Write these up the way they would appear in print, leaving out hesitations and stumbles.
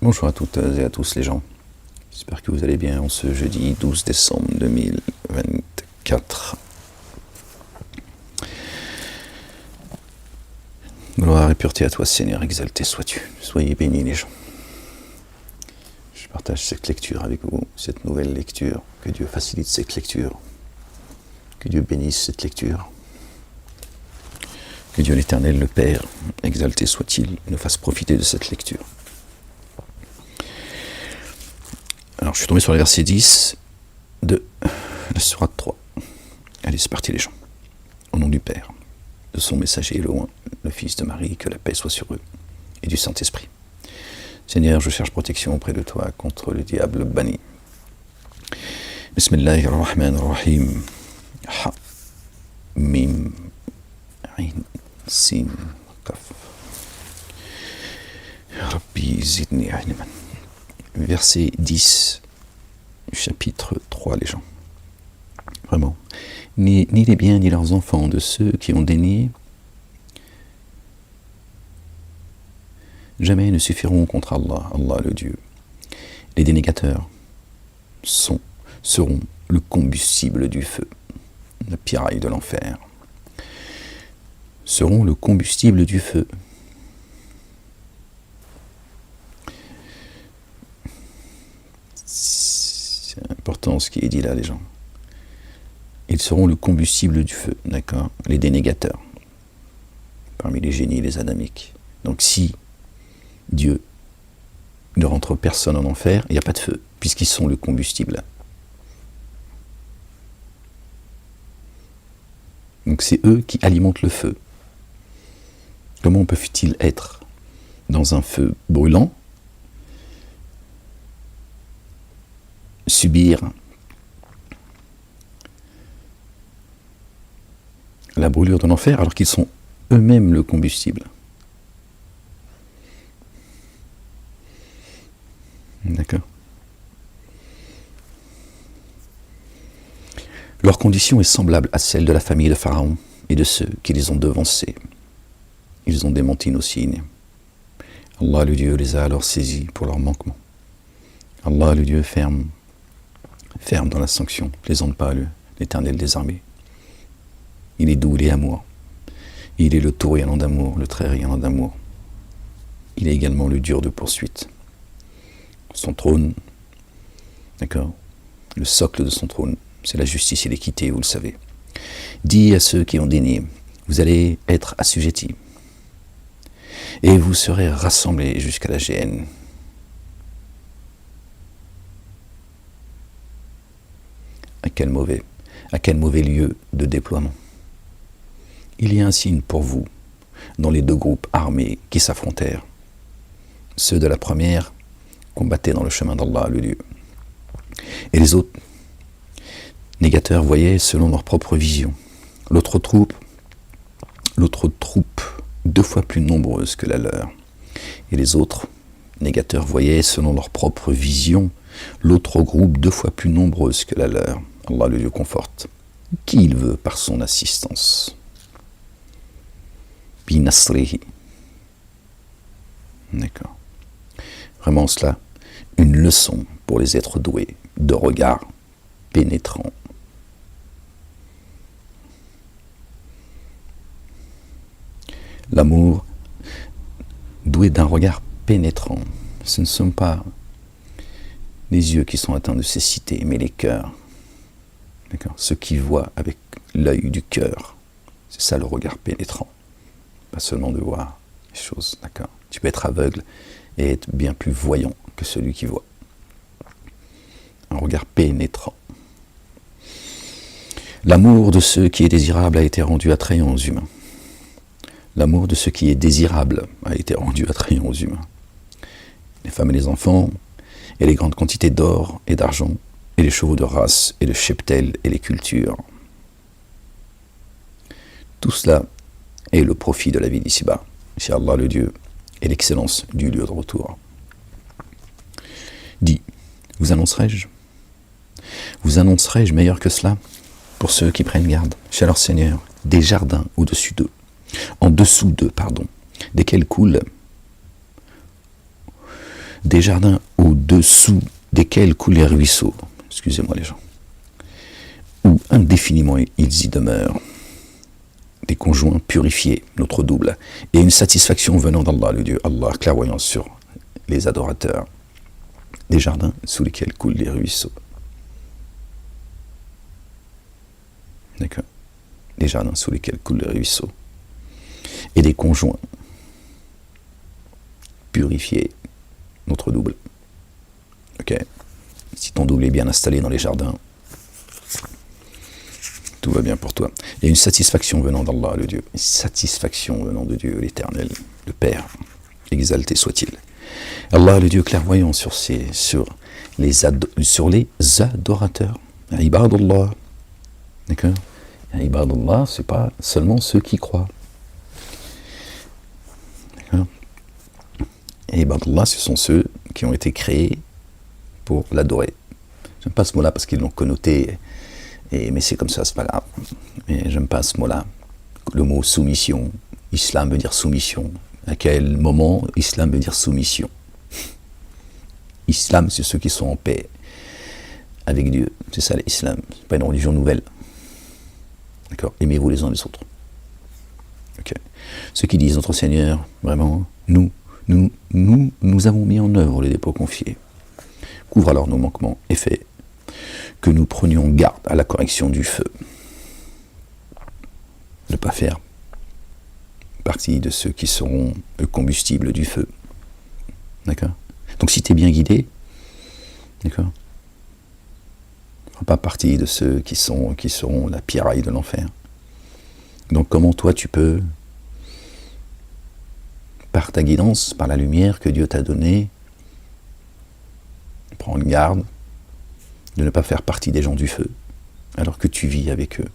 Bonjour à toutes et à tous les gens. J'espère que vous allez bien en ce jeudi 12 décembre 2024. Gloire et pureté à toi Seigneur, exalté sois-tu. Soyez bénis les gens. Je partage cette lecture avec vous, cette nouvelle lecture. Que Dieu facilite cette lecture. Que Dieu bénisse cette lecture. Que Dieu l'Éternel, le Père, exalté soit-il, nous fasse profiter de cette lecture. Alors, je suis tombé sur le verset 10 de la sourate 3. Allez, c'est parti les gens. Au nom du Père, de son messager loin, le Fils de Marie, que la paix soit sur eux, et du Saint-Esprit. Seigneur, je cherche protection auprès de toi contre le diable banni. Bismillahirrahmanirrahim. Ha, mim, ain, sin, kaf. Rabbi zidni ilman. Verset 10, chapitre 3, les gens. Vraiment. Ni les biens, ni leurs enfants de ceux qui ont dénié, jamais ne suffiront contre Allah, Allah le Dieu. Les dénégateurs seront le combustible du feu, la piraille de l'enfer. Seront le combustible du feu. C'est important ce qui est dit là, les gens. Ils seront le combustible du feu, d'accord? Les dénégateurs, parmi les génies, les adamiques. Donc si Dieu ne rentre personne en enfer, il n'y a pas de feu, puisqu'ils sont le combustible. Donc c'est eux qui alimentent le feu. Comment peuvent-ils être dans un feu brûlant, subir la brûlure de l'enfer alors qu'ils sont eux-mêmes le combustible? D'accord. Leur condition est semblable à celle de la famille de Pharaon et de ceux qui les ont devancés. Ils ont démenti nos signes. Allah le Dieu les a alors saisis pour leur manquement. Allah le Dieu ferme dans la sanction, plaisante pas l'Éternel des armées. Il est doux, il est amour. Il est le tout riant d'amour, le très riant d'amour. Il est également le dur de poursuite. Son trône, d'accord, le socle de son trône, c'est la justice et l'équité, vous le savez. Dis à ceux qui ont dénié, vous allez être assujettis, et vous serez rassemblés jusqu'à la géhenne. À quel mauvais lieu de déploiement. Il y a un signe pour vous dans les deux groupes armés qui s'affrontèrent. Ceux de la première combattaient dans le chemin d'Allah, le Dieu. Et les autres négateurs voyaient selon leur propre vision. L'autre troupe, 2 fois plus nombreuse que la leur. Et les autres négateurs voyaient selon leur propre vision l'autre groupe 2 fois plus nombreuse que la leur. Allah le Dieu conforte qui il veut par son assistance. Binasrihi. D'accord. Vraiment cela, une leçon pour les êtres doués de regard pénétrant. L'amour doué d'un regard pénétrant. Ce ne sont pas les yeux qui sont atteints de cécité, mais les cœurs. D'accord. Ceux qui voient avec l'œil du cœur. C'est ça le regard pénétrant. Pas seulement de voir les choses. D'accord. Tu peux être aveugle et être bien plus voyant que celui qui voit. Un regard pénétrant. L'amour de ce qui est désirable a été rendu attrayant aux humains. L'amour de ce qui est désirable a été rendu attrayant aux humains. Les femmes et les enfants, et les grandes quantités d'or et d'argent, et les chevaux de race, et le cheptel, et les cultures. Tout cela est le profit de la vie d'ici-bas, chez Allah le Dieu, et l'excellence du lieu de retour. Dis, vous annoncerai-je meilleur que cela pour ceux qui prennent garde chez leur Seigneur des jardins en dessous d'eux, desquels coulent Des jardins au-dessous desquels coulent les ruisseaux. Excusez-moi les gens. Où indéfiniment ils y demeurent. Des conjoints purifiés, notre double. Et une satisfaction venant d'Allah, le Dieu, Allah, clairvoyant sur les adorateurs. Des jardins sous lesquels coulent les ruisseaux. D'accord. Des jardins sous lesquels coulent les ruisseaux. Et des conjoints purifiés, notre double. Ok. Si ton double est bien installé dans les jardins, tout va bien pour toi. Il y a une satisfaction venant d'Allah, le Dieu. Une satisfaction venant de Dieu, l'Éternel, le Père. Exalté soit-il. Allah, le Dieu clairvoyant sur les adorateurs. Ibadallah. D'accord. Ibadallah, c'est pas seulement ceux qui croient. D'accord. Ibadallah, ce sont ceux qui ont été créés pour l'adorer. J'aime pas ce mot-là parce qu'ils l'ont connoté, mais c'est comme ça, c'est pas grave. Mais j'aime pas ce mot-là. Le mot soumission. Islam veut dire soumission. À quel moment Islam veut dire soumission? Islam, c'est ceux qui sont en paix avec Dieu. C'est ça l'Islam. C'est pas une religion nouvelle. D'accord? Aimez-vous les uns les autres. Ok. Ceux qui disent notre Seigneur, vraiment, nous avons mis en œuvre les dépôts confiés. Couvre alors nos manquements et fait que nous prenions garde à la correction du feu. Ne pas faire partie de ceux qui seront le combustible du feu. D'accord? Donc si tu es bien guidé, d'accord, ne feras pas partie de ceux qui seront la pierraille de l'enfer. Donc comment toi tu peux, par ta guidance, par la lumière que Dieu t'a donnée, prendre garde de ne pas faire partie des gens du feu, alors que tu vis avec eux.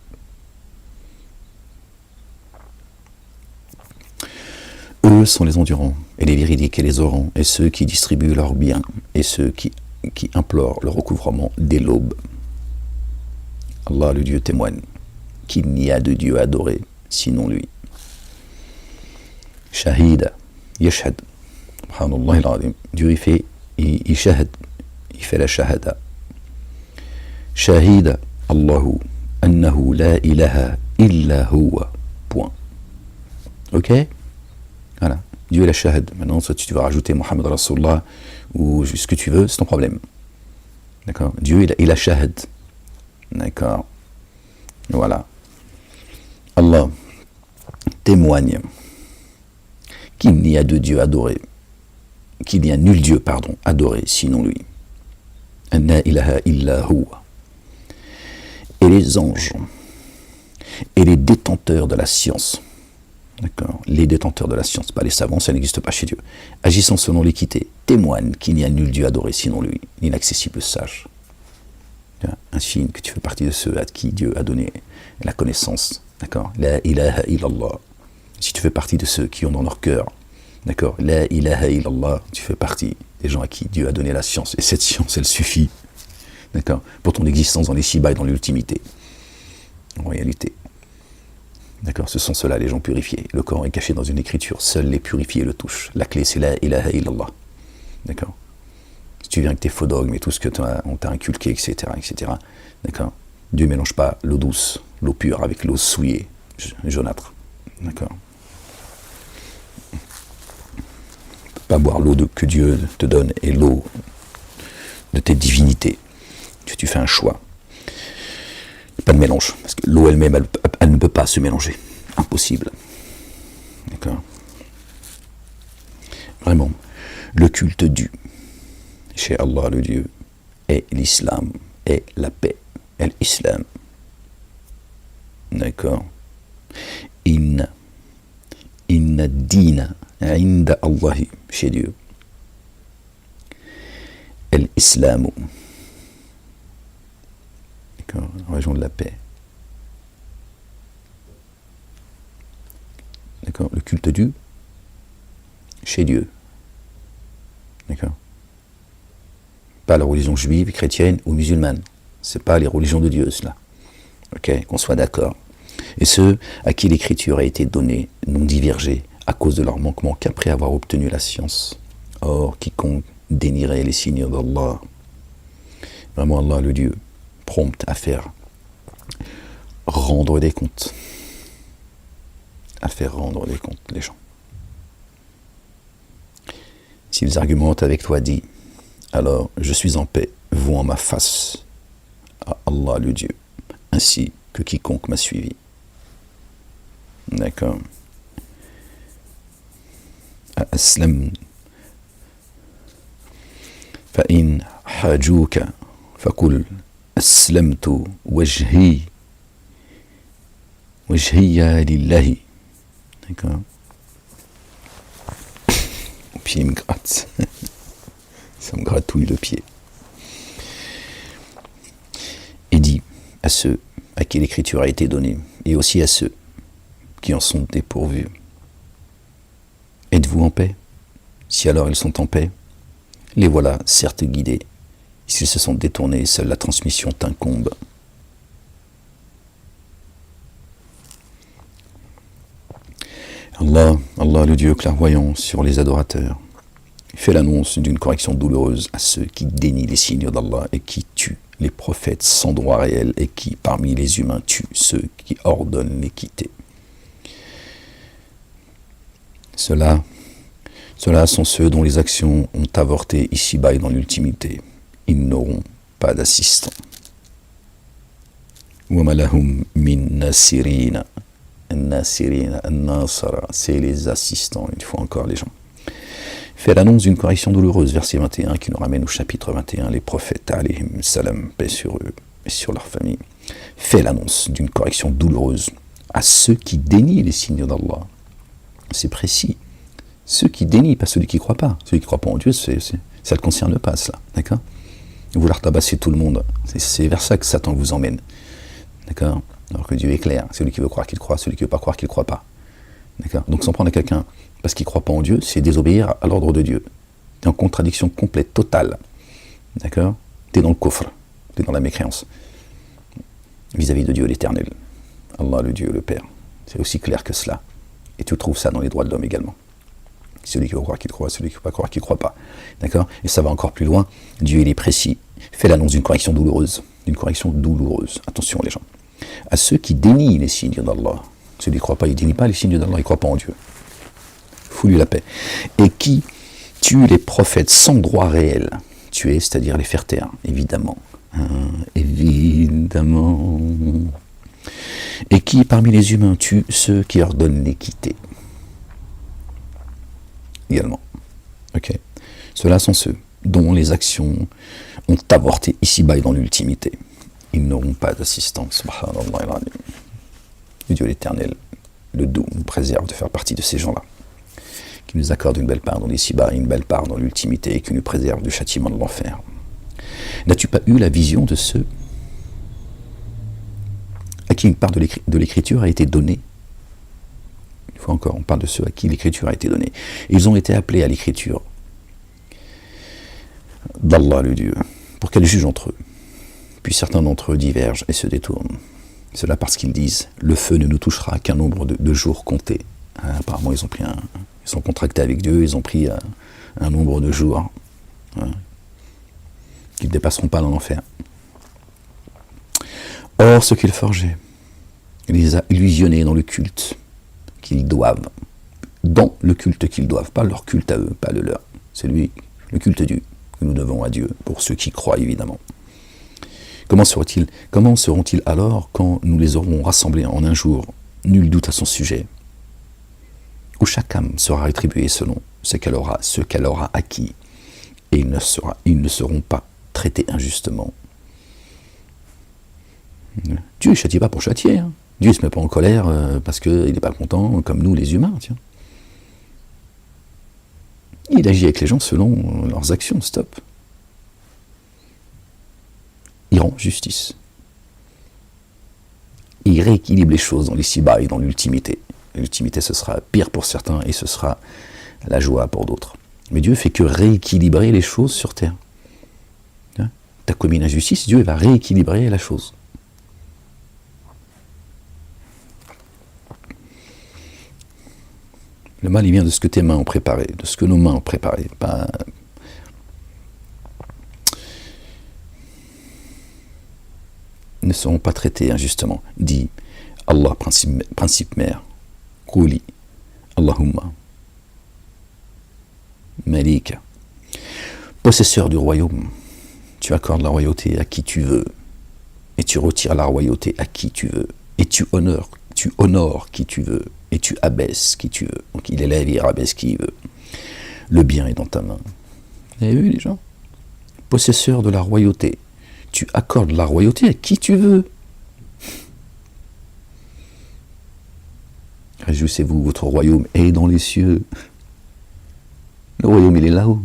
Eux sont les endurants, et les véridiques et les orants, et ceux qui distribuent leurs biens, et ceux qui implorent le recouvrement dès l'aube. Allah, le Dieu, témoigne qu'il n'y a de Dieu adoré sinon lui. Shahida, yashhad, subhanallah al-azim. Dieu il shahad, il fait la shahada. Shahida, Allahu, annahu la ilaha illa huwa. Point. Ok? Voilà. Dieu est la shahad. Maintenant, soit tu vas rajouter Muhammad Rasulullah ou ce que tu veux, c'est ton problème. D'accord? Dieu est la shahad. D'accord? Voilà. Allah témoigne qu'il n'y a de Dieu adoré, qu'il n'y a nul Dieu, adoré, sinon lui. Anna ilaha illa huwa. Et les anges et les détenteurs de la science, d'accord, les détenteurs de la science, pas les savants, ça n'existe pas chez Dieu, agissant selon l'équité, témoignent qu'il n'y a nul Dieu adoré sinon lui, l'inaccessible sage. Un signe que tu fais partie de ceux à qui Dieu a donné la connaissance, d'accord, la ilaha illallah. Si tu fais partie de ceux qui ont dans leur cœur, d'accord, la ilaha illallah, tu fais partie des gens à qui Dieu a donné la science, et cette science, elle suffit, d'accord, pour ton existence dans les ici-bas et dans l'ultimité, en réalité. D'accord, ce sont ceux-là les gens purifiés. Le Coran est caché dans une écriture, seuls les purifiés le touchent. La clé, c'est la ilaha illallah. D'accord. Si tu viens avec tes faux dogmes et tout ce que on t'a inculqué, etc., etc., d'accord, Dieu ne mélange pas l'eau douce, l'eau pure avec l'eau souillée, jaunâtre. D'accord. Tu ne peux pas boire l'eau que Dieu te donne et l'eau de tes divinités. Tu fais un choix. Pas de mélange, parce que l'eau elle-même, elle ne peut pas se mélanger. Impossible. D'accord. Vraiment, le culte dû chez Allah le Dieu est l'islam, est la paix, est l'islam. D'accord. Inna dina inda Allahi, chez Dieu, est l'islamu. D'accord, la région de la paix. D'accord, le culte dû chez Dieu. D'accord. Pas la religion juive, chrétienne ou musulmane. C'est pas les religions de Dieu, cela. Ok, qu'on soit d'accord. Et ceux à qui l'écriture a été donnée n'ont divergé à cause de leur manquement qu'après avoir obtenu la science. Or, quiconque dénierait les signes d'Allah. Vraiment, Allah, le Dieu, prompt à faire rendre des comptes. À faire rendre des comptes, les gens. S'ils argumentent avec toi, dis, alors je suis en paix, vois ma face à Allah, le Dieu, ainsi que quiconque m'a suivi. D'accord. Aslam. فإن حاجوك فقل أسلمت وجهي لله. D'accord. Le pied me gratte. Ça me gratouille le pied. Et dis à ceux à qui l'écriture a été donnée, et aussi à ceux qui en sont dépourvus, êtes-vous en paix? Si alors ils sont en paix, les voilà certes guidés. S'ils se sont détournés, seule la transmission t'incombe. Allah le Dieu clairvoyant sur les adorateurs, fait l'annonce d'une correction douloureuse à ceux qui dénient les signes d'Allah et qui tuent les prophètes sans droit réel et qui, parmi les humains, tuent ceux qui ordonnent l'équité. Ceux-là sont ceux dont les actions ont avorté ici-bas et dans l'ultimité. Ils n'auront pas d'assistants. وَمَا لَهُمْ مِن نَاصِرِينَ. Nasara, c'est les assistants, une fois encore les gens. Fait l'annonce d'une correction douloureuse, verset 21, qui nous ramène au chapitre 21, les prophètes, alayhim salam, paix sur eux et sur leur famille. Fait l'annonce d'une correction douloureuse à ceux qui dénient les signes d'Allah. C'est précis. Ceux qui dénient, pas celui qui ne croit pas. Celui qui ne croit pas en Dieu, ça ne le concerne pas, cela. D'accord? Vouloir tabasser tout le monde, c'est vers ça que Satan vous emmène. D'accord? Alors que Dieu est clair, celui qui veut croire qu'il croit, celui qui ne veut pas croire qu'il ne croit pas. D'accord? Donc s'en prendre à quelqu'un parce qu'il ne croit pas en Dieu, c'est désobéir à l'ordre de Dieu. Tu es en contradiction complète, totale. D'accord? Tu es dans le coffre, tu es dans la mécréance. Vis-à-vis de Dieu l'éternel. Allah le Dieu, le Père. C'est aussi clair que cela. Et tu trouves ça dans les droits de l'homme également. Celui qui veut croire qu'il croit, celui qui ne veut pas croire qu'il ne croit pas. D'accord? Et ça va encore plus loin. Dieu, il est précis. Fait l'annonce d'une correction douloureuse. D'une correction douloureuse. Attention les gens. À ceux qui dénient les signes d'Allah. Celui qui ne croit pas, il ne dénie pas les signes d'Allah, il ne croit pas en Dieu. Fous-lui la paix. Et qui tue les prophètes sans droit réel. Tuer, c'est-à-dire les faire taire, évidemment. Évidemment. Et qui, parmi les humains, tue ceux qui ordonnent l'équité. Également. Ok. Ceux-là sont ceux dont les actions ont avorté ici-bas et dans l'ultimité. Ils n'auront pas d'assistance. Subhanallah. Le Dieu l'éternel, le doux, nous préserve de faire partie de ces gens-là, qui nous accorde une belle part dans l'ici-bas et une belle part dans l'ultimité, et qui nous préserve du châtiment de l'enfer. N'as-tu pas eu la vision de ceux à qui une part de l'écriture a été donnée? Une fois encore, on parle de ceux à qui l'écriture a été donnée. Ils ont été appelés à l'écriture d'Allah le Dieu, pour qu'elle juge entre eux. Puis certains d'entre eux divergent et se détournent. Cela parce qu'ils disent « le feu ne nous touchera qu'un nombre de jours comptés ». Apparemment, ils sont contractés avec Dieu, ils ont pris un nombre de jours qu'ils ne dépasseront pas dans l'enfer. Or, ce qu'ils forgeaient, il les a illusionnés dans le culte qu'ils doivent. Dans le culte qu'ils doivent, pas leur culte à eux, pas le leur. C'est le culte Dieu que nous devons à Dieu, pour ceux qui croient évidemment. Comment seront-ils alors quand nous les aurons rassemblés en un jour? Nul doute à son sujet. Où chaque âme sera rétribuée selon ce qu'elle aura acquis, et ils ne seront pas traités injustement. Dieu ne châtie pas pour châtier. Hein. Dieu ne se met pas en colère parce qu'il n'est pas content, comme nous les humains. Tiens. Il agit avec les gens selon leurs actions, stop. Il rend justice. Il rééquilibre les choses dans l'ici-bas et dans l'ultimité. L'ultimité, ce sera pire pour certains et ce sera la joie pour d'autres. Mais Dieu fait que rééquilibrer les choses sur terre. Tu as commis une injustice, Dieu va rééquilibrer la chose. Le mal, il vient de ce que tes mains ont préparé, de ce que nos mains ont préparé. Pas ne seront pas traités injustement. Dis, Allah, principe mère, Qouli, Allahumma, Malika, possesseur du royaume, tu accordes la royauté à qui tu veux, et tu retires la royauté à qui tu veux, et tu honores qui tu veux, et tu abaisses qui tu veux. Donc il élève et il rabaisse qui il veut. Le bien est dans ta main. Vous avez vu les gens? Possesseur de la royauté, tu accordes la royauté à qui tu veux. Réjouissez-vous, votre royaume est dans les cieux. Le royaume, il est là-haut.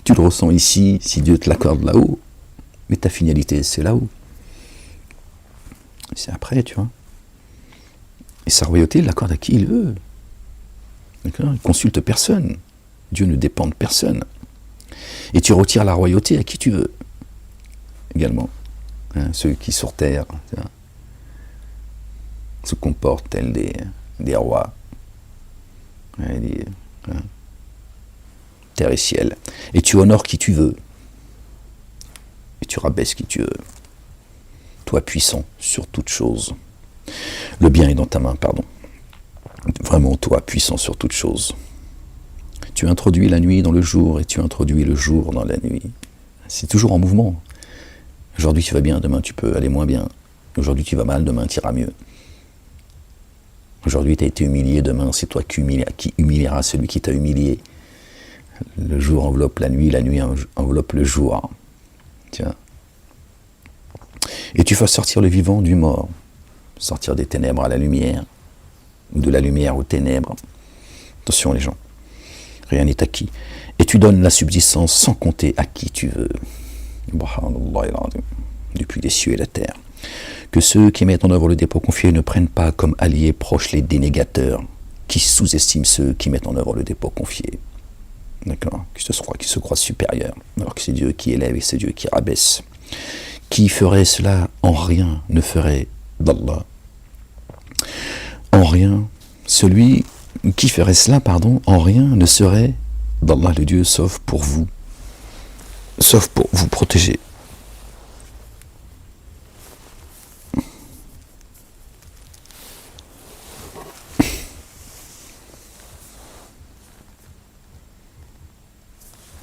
Tu le ressens ici, si Dieu te l'accorde là-haut. Mais ta finalité, c'est là-haut. C'est après, tu vois. Et sa royauté, il l'accorde à qui il veut. D'accord? Il ne consulte personne. Dieu ne dépend de personne. Et tu retires la royauté à qui tu veux. Également. Hein, ceux qui sur terre se comportent tels des rois. Hein, terre et ciel. Et tu honores qui tu veux. Et tu rabaisses qui tu veux. Toi puissant sur toute chose. Le bien est dans ta main, pardon. Vraiment toi puissant sur toute chose. Tu introduis la nuit dans le jour et tu introduis le jour dans la nuit. C'est toujours en mouvement. Aujourd'hui tu vas bien, demain tu peux aller moins bien. Aujourd'hui tu vas mal, demain tu iras mieux. Aujourd'hui tu as été humilié, demain c'est toi qui humiliera celui qui t'a humilié. Le jour enveloppe la nuit enveloppe le jour. Tiens. Et tu fais sortir le vivant du mort, sortir des ténèbres à la lumière, ou de la lumière aux ténèbres. Attention les gens, rien n'est acquis. Et tu donnes la subsistance sans compter à qui tu veux. Depuis les cieux et la terre. Que ceux qui mettent en œuvre le dépôt confié ne prennent pas comme alliés proches les dénégateurs, qui sous-estiment ceux qui mettent en œuvre le dépôt confié. D'accord, qui se croient supérieurs, alors que c'est Dieu qui élève et c'est Dieu qui rabaisse. Qui ferait cela en rien ne ferait d'Allah. En rien, celui qui ferait cela, en rien ne serait d'Allah le Dieu, sauf pour vous protéger.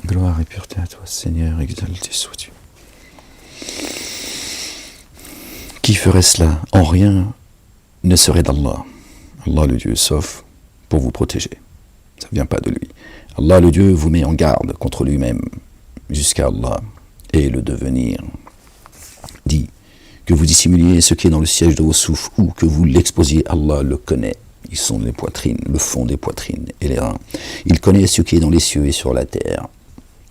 Gloire et pureté à toi, Seigneur, exalté sois-tu. Qui ferait cela en rien ne serait d'Allah. Allah le Dieu, sauf pour vous protéger. Ça ne vient pas de lui. Allah le Dieu vous met en garde contre lui-même, jusqu'à Allah et le devenir. Dit que vous dissimuliez ce qui est dans le siège de vos souffles ou que vous l'exposiez, Allah le connaît. Ils sont les poitrines, le fond des poitrines et les reins. Il connaît ce qui est dans les cieux et sur la terre.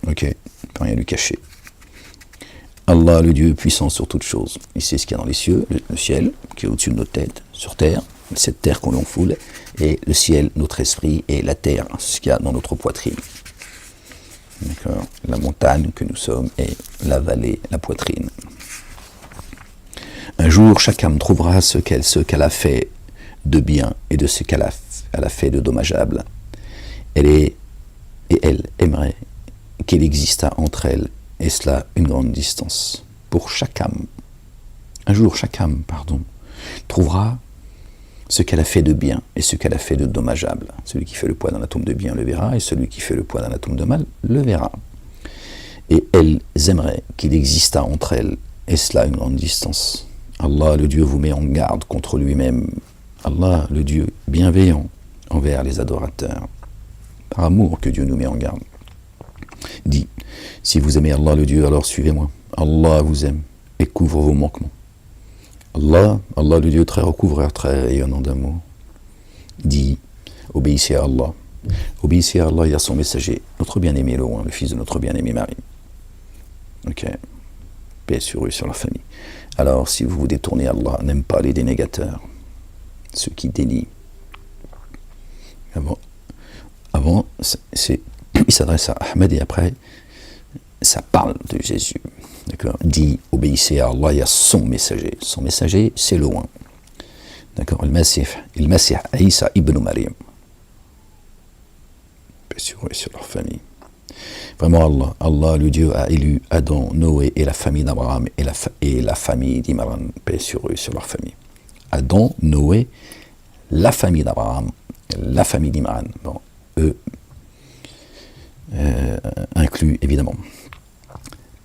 Ok, il ne peut rien lui cacher. Allah, le Dieu puissant sur toutes choses. Il sait ce qu'il y a dans les cieux, le ciel, qui est au-dessus de nos têtes, sur terre, cette terre qu'on l'enfoule, et le ciel, notre esprit, et la terre, ce qu'il y a dans notre poitrine. D'accord? La montagne que nous sommes, et la vallée, la poitrine. Un jour, chaque âme trouvera ce qu'elle a fait de bien et de ce qu'elle a fait de dommageable. Elle aimerait qu'il exista entre elles, et cela une grande distance. Pour chaque âme, un jour chaque âme, trouvera ce qu'elle a fait de bien et ce qu'elle a fait de dommageable. Celui qui fait le poids d'un atome de bien le verra, et celui qui fait le poids d'un atome de mal le verra. Et elles aimeraient qu'il exista entre elles, et cela une grande distance. Allah, le Dieu, vous met en garde contre lui-même. Allah, le Dieu, bienveillant envers les adorateurs. Par amour que Dieu nous met en garde. Dit, si vous aimez Allah le Dieu, alors suivez-moi. Allah vous aime et couvre vos manquements. Allah le Dieu très recouvreur, très rayonnant d'amour. Dit, obéissez à Allah. Obéissez à Allah et à son messager, notre bien-aimé le roi, le fils de notre bien-aimé Marie. Ok. Paix sur eux, sur leur famille. Alors, si vous vous détournez, Allah n'aime pas les dénégateurs, ceux qui dénient. Avant, il s'adresse à Ahmed et après, ça parle de Jésus. D'accord? Dit, obéissez à Allah et à son messager. Son messager, c'est le loin. D'accord? Le Masih Isa ibn Maryam. Paix sur eux et sur leur famille. Vraiment, Allah, le Dieu, a élu Adam, Noé et la famille d'Abraham et la famille d'Imran, paix sur eux, sur leur famille. Adam, Noé, la famille d'Abraham, la famille d'Imran, bon, eux inclus évidemment.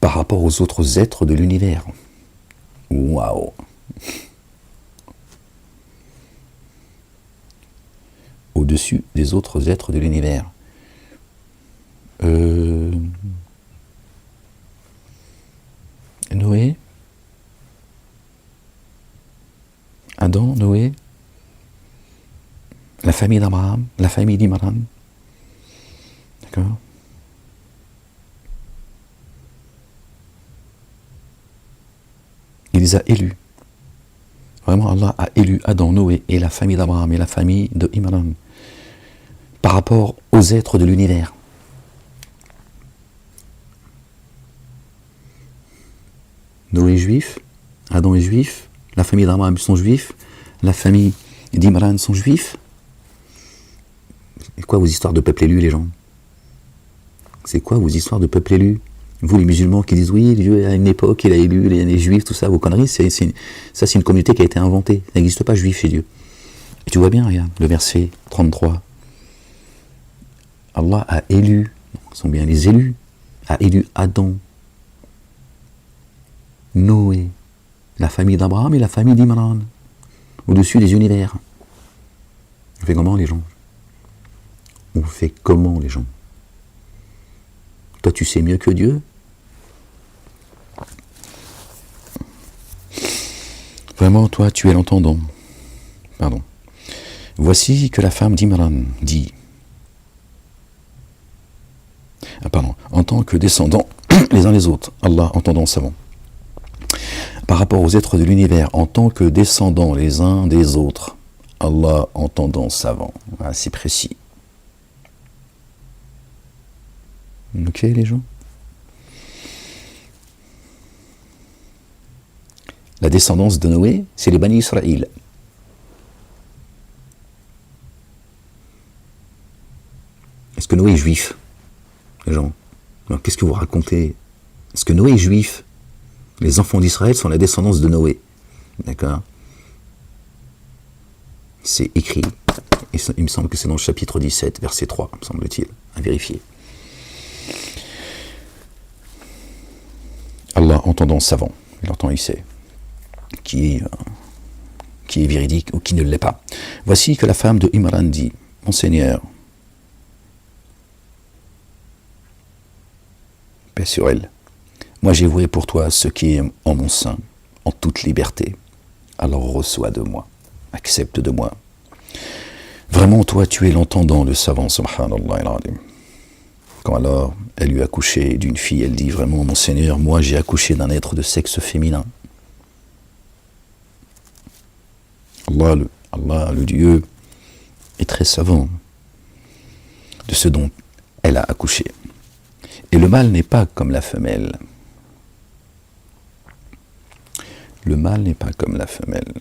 Par rapport aux autres êtres de l'univers. Waouh! Au-dessus des autres êtres de l'univers. Noé, Adam, Noé, la famille d'Abraham, la famille d'Imran. D'accord? Il les a élus. Vraiment, Allah a élu Adam, Noé et la famille d'Abraham et la famille de Imran par rapport aux êtres de l'univers. Noé est juif, Adam est juif, la famille d'Abraham sont juifs, la famille d'Imran sont juifs. C'est quoi vos histoires de peuple élu, les gens? C'est quoi vos histoires de peuple élu? Vous, les musulmans qui disent oui, Dieu à une époque, il a élu les juifs, tout ça, vos conneries, ça c'est une communauté qui a été inventée. Ça n'existe pas juif chez Dieu. Et tu vois bien, regarde, le verset 33. Allah a élu, ce sont bien les élus, a élu Adam, Noé, la famille d'Abraham et la famille d'Imran, au-dessus des univers. On fait comment les gens? On fait comment les gens? Toi tu sais mieux que Dieu? Vraiment, toi tu es l'entendant. Pardon. Voici que la femme d'Imran dit, en tant que descendants les uns les autres, Allah entendant savant. Par rapport aux êtres de l'univers, en tant que descendants les uns des autres, Allah entendant savant. Ah, c'est précis. Ok les gens? La descendance de Noé, c'est les Bani Israël. Est-ce que Noé est juif? Les gens, alors, qu'est-ce que vous racontez? Est-ce que Noé est juif? Les enfants d'Israël sont la descendance de Noé. D'accord? C'est écrit. Il me semble que c'est dans le chapitre 17, verset 3, me semble-t-il, à vérifier. Allah, entendant savant, il entend, il sait, qui est véridique ou qui ne l'est pas. Voici que la femme de Imran dit, mon Seigneur, paix sur elle, moi j'ai voué pour toi ce qui est en mon sein, en toute liberté. Alors reçois de moi, accepte de moi. Vraiment, toi, tu es l'entendant, le savant, subhanallah al-alim. Quand alors elle lui a accouché d'une fille, elle dit vraiment, mon Seigneur, moi j'ai accouché d'un être de sexe féminin. Allah, le Dieu, est très savant de ce dont elle a accouché. Et le mâle n'est pas comme la femelle. Le mâle n'est pas comme la femelle.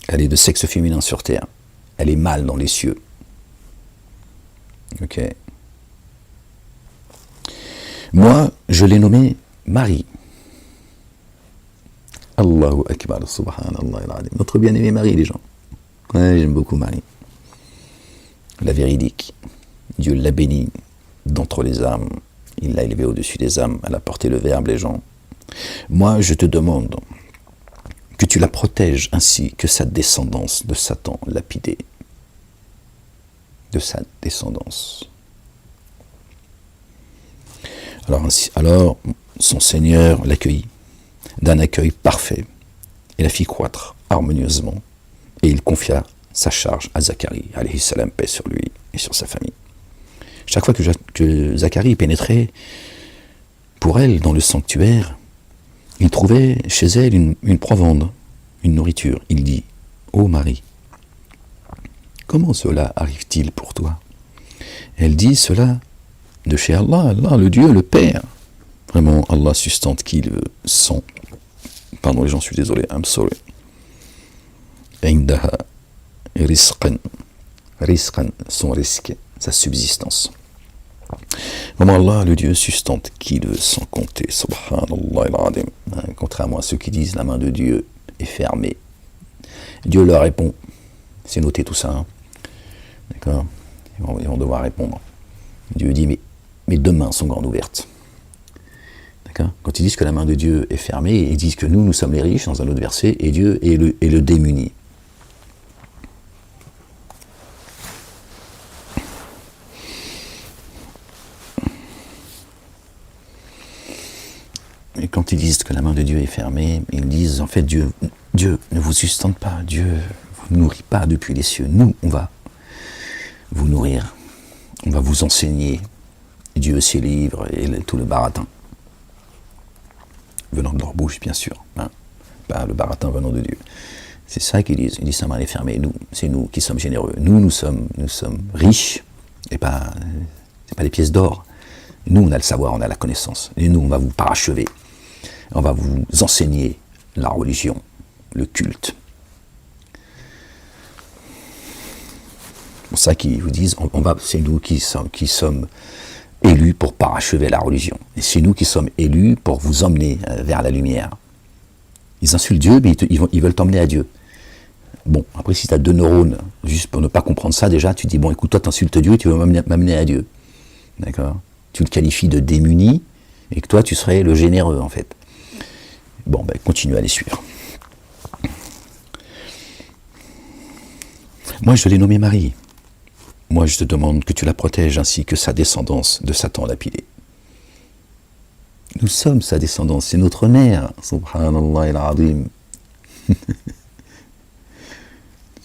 Elle est de sexe féminin sur terre. Elle est mâle dans les cieux. Ok. Moi, je l'ai nommée Marie. Allahu Akbar, subhanallah al-alim. Notre bien-aimée Marie, les gens. Ouais, j'aime beaucoup Marie. La véridique. Dieu l'a bénie d'entre les âmes. Il l'a élevée au-dessus des âmes. Elle a porté le Verbe, les gens. Moi, je te demande que tu la protèges ainsi que sa descendance de Satan lapidé. De sa descendance. Alors son Seigneur l'accueillit d'un accueil parfait et la fit croître harmonieusement et il confia sa charge à Zacharie, alayhi salam, paix sur lui et sur sa famille. Chaque fois que Zacharie pénétrait pour elle dans le sanctuaire, il trouvait chez elle une provende, une nourriture. Il dit, ô Marie, comment cela arrive-t-il pour toi? Elle dit cela de chez Allah, Allah, le Dieu, le Père. Vraiment, Allah sustente qui le sent. Pardon, j'en suis désolé, I'm sorry. Indaha rizqan Rizqan, son risque, sa subsistance. Vraiment Allah, le Dieu, sustente qui le veut sans compter. Subhanallah al-Azim. Contrairement à ceux qui disent la main de Dieu est fermée. Dieu leur répond. C'est noté tout ça. Hein. D'accord ? Ils vont devoir répondre. Dieu dit, mais deux mains sont grandes ouvertes. D'accord ? Quand ils disent que la main de Dieu est fermée, ils disent que nous sommes les riches, dans un autre verset, et Dieu est le démuni. Et quand ils disent que la main de Dieu est fermée, ils disent, en fait, Dieu ne vous sustente pas, Dieu ne vous nourrit pas depuis les cieux. Nous, on va vous nourrir, on va vous enseigner Dieu, ses livres et tout le baratin. Venant de leur bouche, bien sûr. Hein. Pas le baratin venant de Dieu. C'est ça qu'ils disent. Ils disent, sa main est fermée. Nous, c'est nous qui sommes généreux. Nous sommes riches, et pas, c'est pas des pièces d'or. Nous, on a le savoir, on a la connaissance. Et nous, on va vous parachever. On va vous enseigner la religion, le culte. C'est pour ça qu'ils vous disent, c'est nous qui sommes élus pour parachever la religion. Et c'est nous qui sommes élus pour vous emmener vers la lumière. Ils insultent Dieu, mais ils veulent t'emmener à Dieu. Bon, après, si tu as 2 neurones, juste pour ne pas comprendre ça, déjà, tu dis, bon, écoute, toi, t'insultes Dieu, tu veux m'amener à Dieu. D'accord ? Tu le qualifies de démuni, et que toi, tu serais le généreux, en fait. Bon, ben, continue à les suivre. Moi, je l'ai nommé Marie. Moi, je te demande que tu la protèges ainsi que sa descendance de Satan lapidé. Nous sommes sa descendance, c'est notre mère. Subhanallah al-Azim. Nous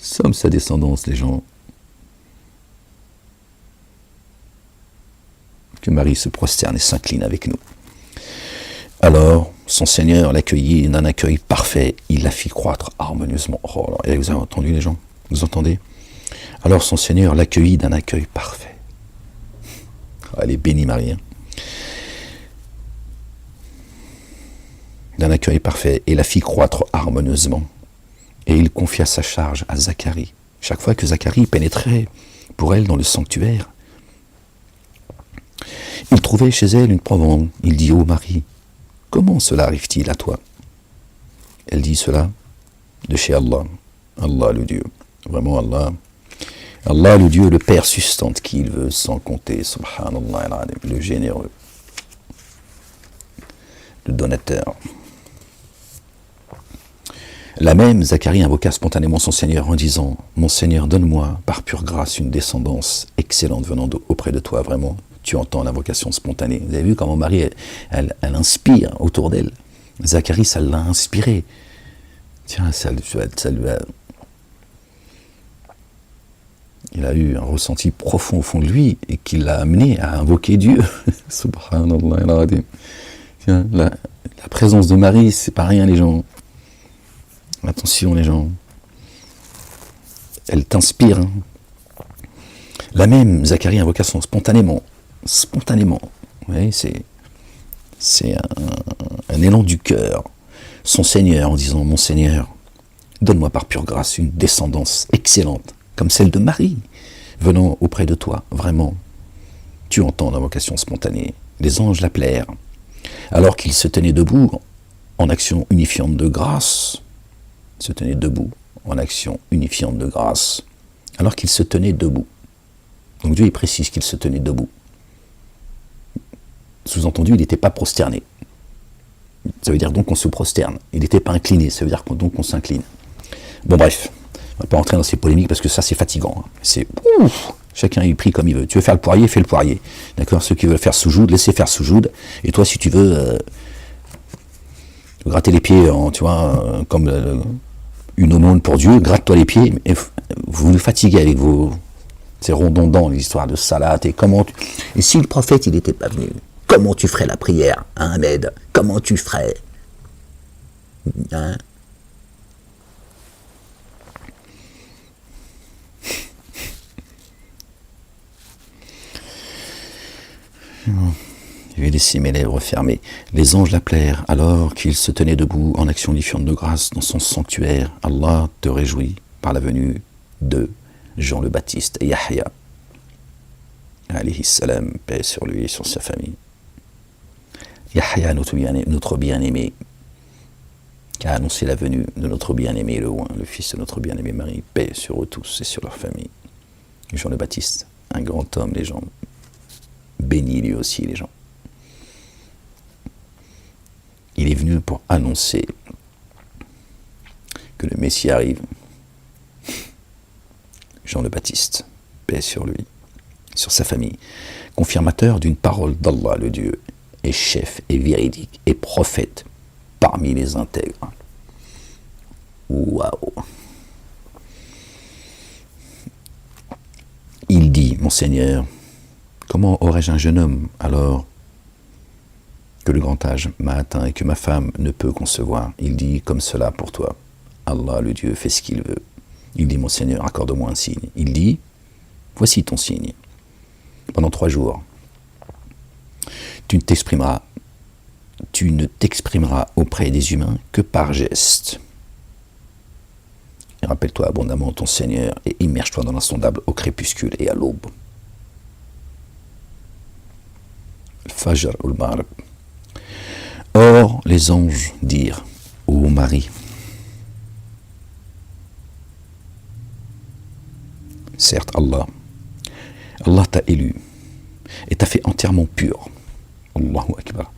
sommes sa descendance, les gens. Que Marie se prosterne et s'incline avec nous. Alors, son Seigneur l'accueillit d'un accueil parfait. Il la fit croître harmonieusement. Oh, et vous avez entendu, les gens ? Vous entendez ? Alors son Seigneur l'accueillit d'un accueil parfait. Elle est bénie Marie. Hein. D'un accueil parfait et la fit croître harmonieusement. Et il confia sa charge à Zacharie. Chaque fois que Zacharie pénétrait pour elle dans le sanctuaire, il trouvait chez elle une provende. Il dit, ô Marie, comment cela arrive-t-il à toi ? Elle dit cela de chez Allah. Allah le Dieu. Vraiment Allah. Allah le Dieu, le Père sustente qui il veut sans compter. Subhanallah al-Azim, le généreux. Le donateur. La même, Zacharie invoqua spontanément son Seigneur en disant, mon Seigneur, donne-moi par pure grâce une descendance excellente venant auprès de toi, vraiment. Tu entends l'invocation spontanée. Vous avez vu comment Marie, elle inspire autour d'elle. Zacharie, ça l'a inspiré. Tiens, ça lui a... Il a eu un ressenti profond au fond de lui et qui l'a amené à invoquer Dieu. Subhanallah al-Azim. Tiens, la présence de Marie, c'est pas rien, les gens. Attention, les gens. Elle t'inspire. Hein. La même, Zacharie invoqua son spontanément. Spontanément. Vous voyez, c'est un élan du cœur. Son Seigneur en disant, mon Seigneur, donne-moi par pure grâce une descendance excellente, comme celle de Marie, venant auprès de toi, vraiment. Tu entends l'invocation spontanée. Les anges l'appelèrent, alors qu'il se tenait debout en action unifiante de grâce. Se tenait debout en action unifiante de grâce, alors qu'il se tenait debout. Donc Dieu il précise qu'il se tenait debout. Sous-entendu, il n'était pas prosterné. Ça veut dire donc qu'on se prosterne. Il n'était pas incliné, ça veut dire donc qu'on s'incline. Bon bref, on ne va pas rentrer dans ces polémiques parce que ça c'est fatigant. C'est chacun il prie comme il veut. Tu veux faire le poirier, fais le poirier. D'accord ? Ceux qui veulent faire soujoud, laissez faire soujoud. Et toi, si tu veux gratter les pieds, tu vois, comme une aumône pour Dieu, gratte-toi les pieds. Et vous nous fatiguez avec vos... C'est redondant l'histoire de salat. Et si le prophète il n'était pas venu, comment tu ferais la prière, hein, Ahmed ? Comment tu ferais ? Hein ? Je vais laisser mes lèvres fermées. Les anges l'appelèrent alors qu'il se tenait debout en action unifiante de grâce dans son sanctuaire. Allah te réjouit par la venue de Jean le Baptiste, Yahya, alayhi salam, paix sur lui et sur sa famille. Yahya, notre bien-aimé, qui a annoncé la venue de notre bien-aimé, le oint, le fils de notre bien-aimé Marie, paix sur eux tous et sur leur famille. Jean le Baptiste, un grand homme, les gens, bénis lui aussi, les gens. Il est venu pour annoncer que le Messie arrive. Jean le Baptiste, paix sur lui, sur sa famille, confirmateur d'une parole d'Allah, le Dieu, et chef, et véridique, et prophète parmi les intègres. Waouh! Il dit, mon Seigneur, comment aurais-je un jeune homme alors que le grand âge m'a atteint et que ma femme ne peut concevoir? Il dit comme cela pour toi. Allah, le Dieu, fait ce qu'il veut. Il dit, mon Seigneur, accorde-moi un signe. Il dit, voici ton signe. Pendant 3 jours, tu ne t'exprimeras auprès des humains que par geste. Et rappelle-toi abondamment ton Seigneur et immerge-toi dans l'insondable au crépuscule et à l'aube. Fajr ul-Maghrib. Or, les anges dirent, ô Marie, certes Allah t'a élu et t'a fait entièrement pur. Allahu Akbar.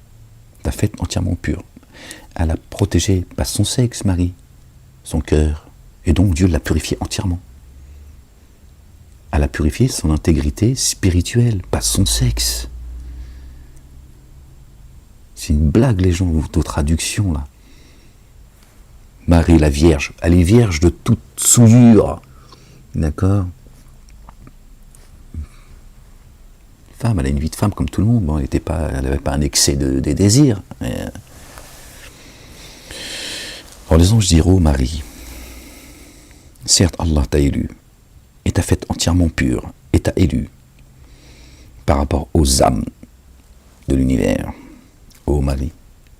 T'a fait entièrement pur. Elle a protégé pas son sexe, Marie, son cœur. Et donc Dieu l'a purifié entièrement. Elle a purifié son intégrité spirituelle, pas son sexe. C'est une blague, les gens, vos traductions, là. Marie, la Vierge, elle est vierge de toute souillure. D'accord? Femme, elle a une vie de femme comme tout le monde. Bon, elle n'avait pas un excès de désir. Mais... Alors les anges diront, ô Marie, certes Allah t'a élu et t'a fait entièrement pure et t'a élu par rapport aux âmes de l'univers. Ô Marie,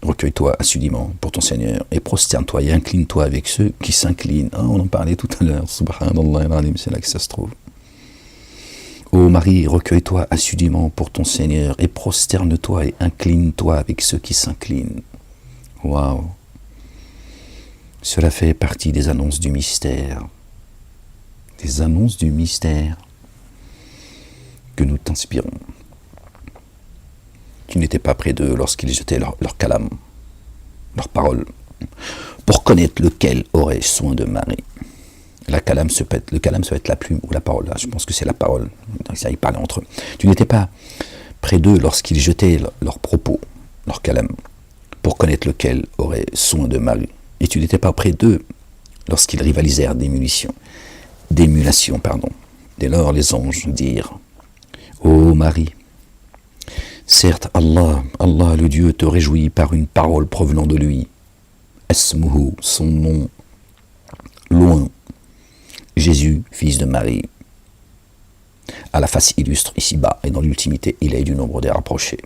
recueille-toi assidûment pour ton Seigneur et prosterne-toi et incline-toi avec ceux qui s'inclinent. Ah, on en parlait tout à l'heure. Subhanallah, c'est là que ça se trouve. Ô Marie, recueille-toi assidûment pour ton Seigneur et prosterne-toi et incline-toi avec ceux qui s'inclinent. Waouh! Cela fait partie des annonces du mystère. Des annonces du mystère que nous t'inspirons. Tu n'étais pas près d'eux lorsqu'ils jetaient leur calame, leurs paroles, pour connaître lequel aurait soin de Marie. Le calame, ça peut être la plume ou la parole. Là, je pense que c'est la parole. Ça, ils parlaient entre eux. Tu n'étais pas près d'eux lorsqu'ils jetaient leurs propos, leur calame, pour connaître lequel aurait soin de Marie. Et tu n'étais pas près d'eux lorsqu'ils rivalisèrent d'émulation. Dès lors, les anges dirent, ô Marie, certes Allah le Dieu te réjouit par une parole provenant de lui. Asmuhu, son nom, loin. Jésus, fils de Marie, à la face illustre ici-bas, et dans l'ultimité, il est du nombre des rapprochés.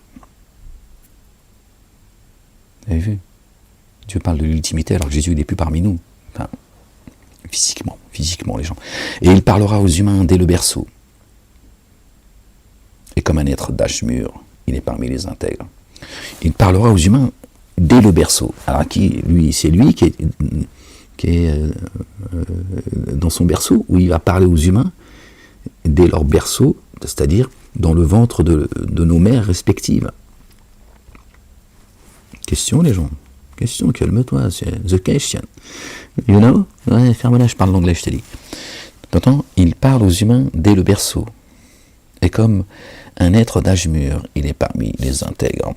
Vous avez vu? Dieu parle de l'ultimité alors que Jésus n'est plus parmi nous. Enfin, physiquement les gens. Et il parlera aux humains dès le berceau. Et comme un être d'âge mûr, il est parmi les intègres. Il parlera aux humains dès le berceau. Alors c'est lui qui est dans son berceau, où il va parler aux humains dès leur berceau, c'est-à-dire dans le ventre de nos mères respectives. Question, les gens. Question, calme-toi, c'est the question. You know? Ouais, ferme-la, je parle l'anglais, je te dis. T'entends? Il parle aux humains dès le berceau. Et comme un être d'âge mûr, il est parmi les intègres.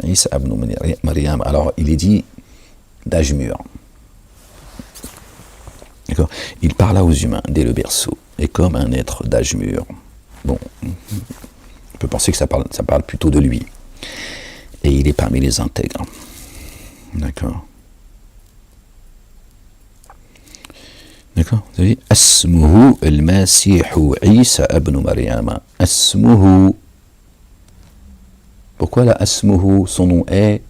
Isa ibn Maryam, alors il est dit d'âge mûr. D'accord? Il parla aux humains dès le berceau, et comme un être d'âge mûr. Bon, on peut penser que ça parle plutôt de lui. Et il est parmi les intègres. D'accord? D'accord? Vous avez Asmuhu al-Masihu Isa ibn Maryam. Asmuhu. Pourquoi la Asmuhu, son nom est,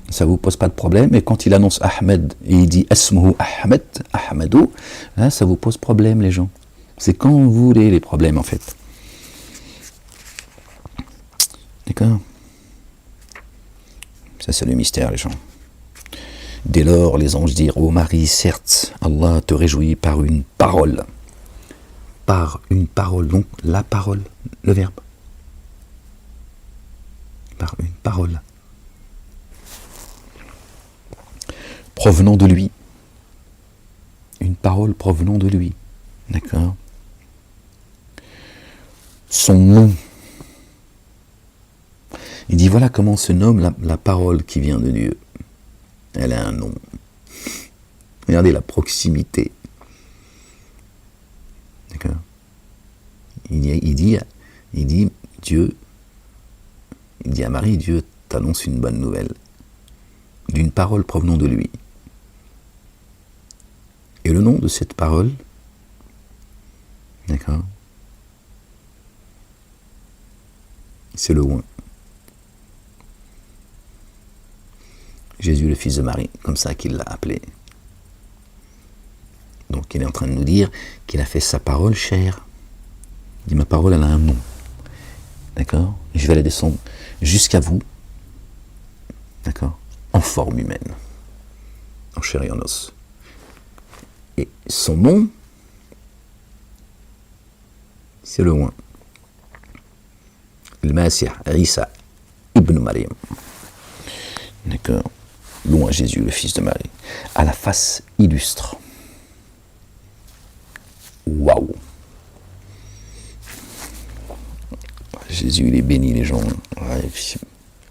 ça vous pose pas de problème, et quand il annonce Ahmed, et il dit Asmuhu Ahmed, Ahmadou, là, ça vous pose problème, les gens. C'est quand vous voulez les problèmes, en fait. D'accord? Ça, c'est le mystère, les gens. Dès lors, les anges dirent, ô Marie, certes, Allah te réjouit par une parole. Par une parole, donc la parole, le verbe. Par une parole. Provenant de lui. Une parole provenant de lui. D'accord? Son nom. Il dit, voilà comment se nomme la parole qui vient de Dieu. Elle a un nom. Regardez la proximité. D'accord? Il dit Dieu, il dit à Marie, Dieu t'annonce une bonne nouvelle. D'une parole provenant de lui. Et le nom de cette parole, d'accord, c'est le Oint. Jésus, le fils de Marie, comme ça qu'il l'a appelé. Donc il est en train de nous dire qu'il a fait sa parole chère. Il dit, ma parole, elle a un nom. D'accord? Je vais la descendre jusqu'à vous. D'accord? En forme humaine. En chair et en os. Et son nom, c'est le Oint. Le Masih, Isa, Ibn Maryam. D'accord? Loin Jésus, le fils de Marie, à la face illustre. Waouh! Jésus, il est béni, les gens.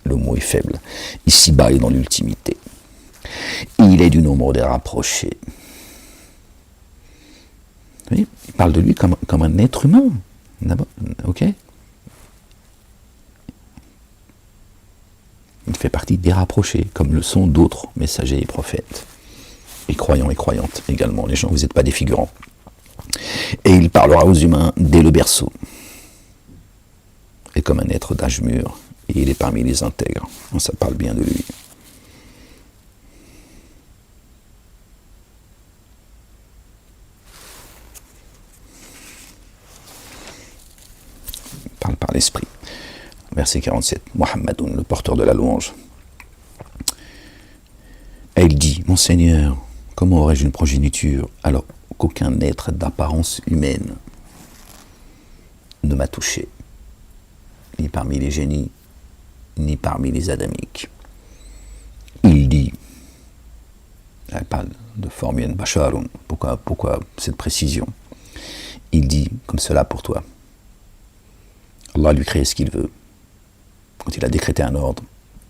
Le mot est faible. Ici-bas, il est dans l'ultimité. Il est du nombre des rapprochés. Oui, il parle de lui comme un être humain. Ok? Il fait partie des rapprochés, comme le sont d'autres messagers et prophètes. Et croyants et croyantes également. Les gens, vous n'êtes pas des figurants. Et il parlera aux humains dès le berceau. Et comme un être d'âge mûr. Et il est parmi les intègres. Ça parle bien de lui. Il parle par l'esprit. Verset 47, Muhammadoun, le porteur de la louange. Et il dit, mon Seigneur, comment aurais-je une progéniture alors qu'aucun être d'apparence humaine ne m'a touché, ni parmi les génies, ni parmi les adamiques. Il dit, elle parle de forme basharun, pourquoi cette précision? Il dit, comme cela pour toi, Allah lui crée ce qu'il veut. Quand il a décrété un ordre,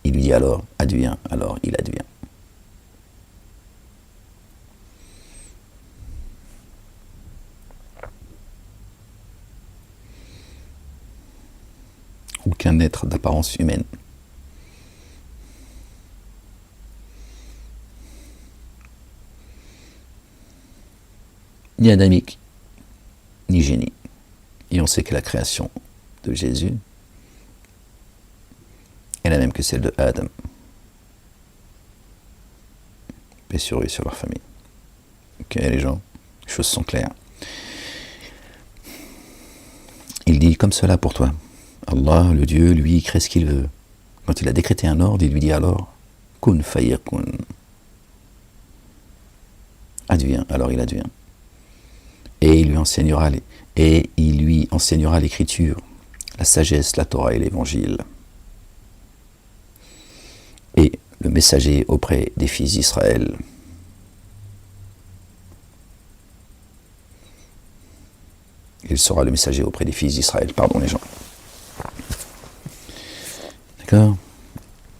il lui dit alors, advient, alors il advient. Aucun être d'apparence humaine. Ni adamique, ni génie. Et on sait que la création de Jésus est la même que celle de Adam. Paix sur eux et sur leur famille. Ok, les gens, les choses sont claires. Il dit comme cela pour toi. Allah, le Dieu, lui, crée ce qu'il veut. Quand il a décrété un ordre, il lui dit alors, kun fayakun. Advient, alors il advient. Et il lui enseignera l'écriture, la sagesse, la Torah et l'évangile. Et le messager auprès des fils d'Israël. Il sera le messager auprès des fils d'Israël. Pardon les gens. D'accord?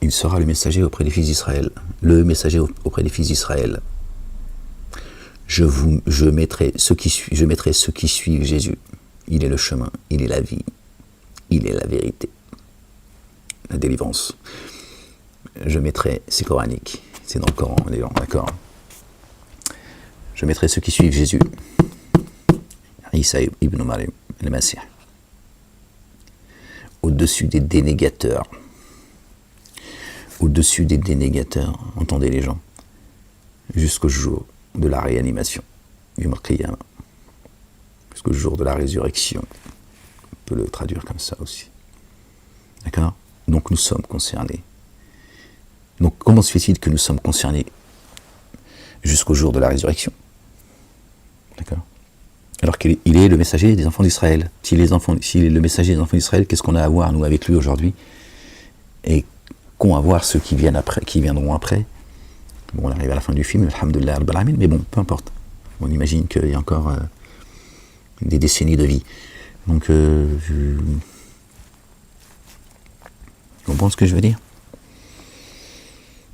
Il sera le messager auprès des fils d'Israël. Le messager auprès des fils d'Israël. Je mettrai ceux qui suivent Jésus. Il est le chemin, il est la vie, il est la vérité, la délivrance. Je mettrai, c'est coranique, c'est dans le Coran, les gens, d'accord? Je mettrai ceux qui suivent Jésus. Isa ibn Maryam, le Masih. Au-dessus des dénégateurs. Au-dessus des dénégateurs, entendez les gens, jusqu'au jour de la réanimation, Yom al-Qiyamah. jusqu'au jour de la résurrection. On peut le traduire comme ça aussi. D'accord? Donc nous sommes concernés. Donc comment se fait-il que nous sommes concernés jusqu'au jour de la résurrection? D'accord? Alors qu'il est le messager des enfants d'Israël. S'il est le messager des enfants d'Israël, qu'est-ce qu'on a à voir, nous, avec lui aujourd'hui? Et qu'ont à voir ceux qui viendront après? Bon, on arrive à la fin du film, alhamdoulilah rabbil alamin, mais bon, peu importe. On imagine qu'il y a encore des décennies de vie. Donc, je comprends ce que je veux dire?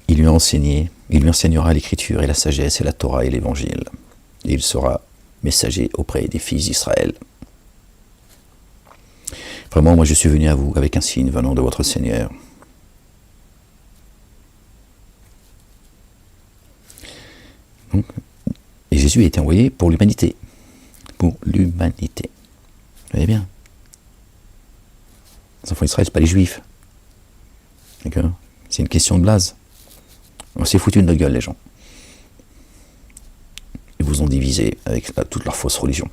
Il lui enseignera l'écriture et la sagesse et la Torah et l'évangile. Et il sera messager auprès des fils d'Israël. Vraiment, moi je suis venu à vous avec un signe venant de votre Seigneur. Donc, et Jésus a été envoyé pour l'humanité. Pour l'humanité. Vous voyez bien? Les enfants d'Israël, ce n'est pas les Juifs. D'accord? C'est une question de blase. On s'est foutu de notre gueule, les gens. Ils vous ont divisé avec toute leur fausse religion.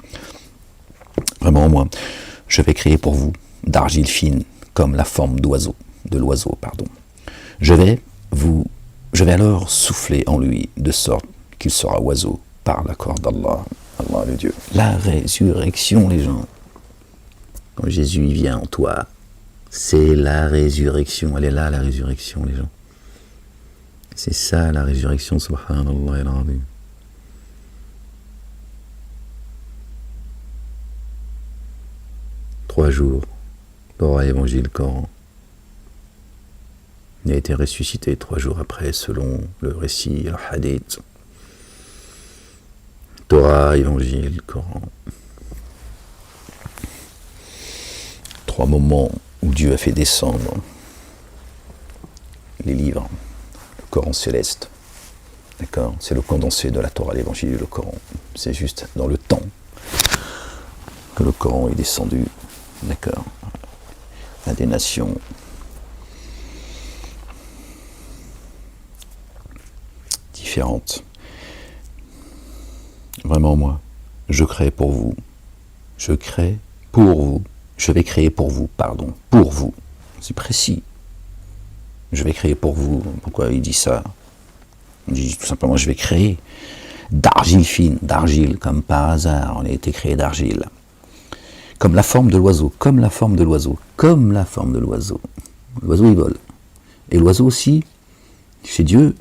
Vraiment, moi, je vais créer pour vous d'argile fine, comme la forme de l'oiseau, pardon. Je vais alors souffler en lui, de sorte qu'il sera oiseau, par l'accord d'Allah, Allah le Dieu. La résurrection, les gens. Quand Jésus vient en toi, c'est la résurrection. Elle est là, la résurrection, les gens. C'est ça, la résurrection, subhanallah al-azim. Trois jours, Torah, Évangile, Coran. Il a été ressuscité 3 jours après, selon le récit, le hadith. Torah, Évangile, Coran. 3 moments où Dieu a fait descendre les livres, le Coran céleste. D'accord? C'est le condensé de la Torah, l'Évangile et le Coran. C'est juste dans le temps que le Coran est descendu. D'accord? À des nations différentes. Vraiment, moi, je crée pour vous. Je vais créer pour vous, pour vous. C'est précis. Je vais créer pour vous. Pourquoi il dit ça? Il dit tout simplement, je vais créer d'argile fine, d'argile, comme par hasard, on a été créé d'argile. Comme la forme de l'oiseau, comme la forme de l'oiseau, comme la forme de l'oiseau. L'oiseau, il vole. Et l'oiseau aussi, chez Dieu,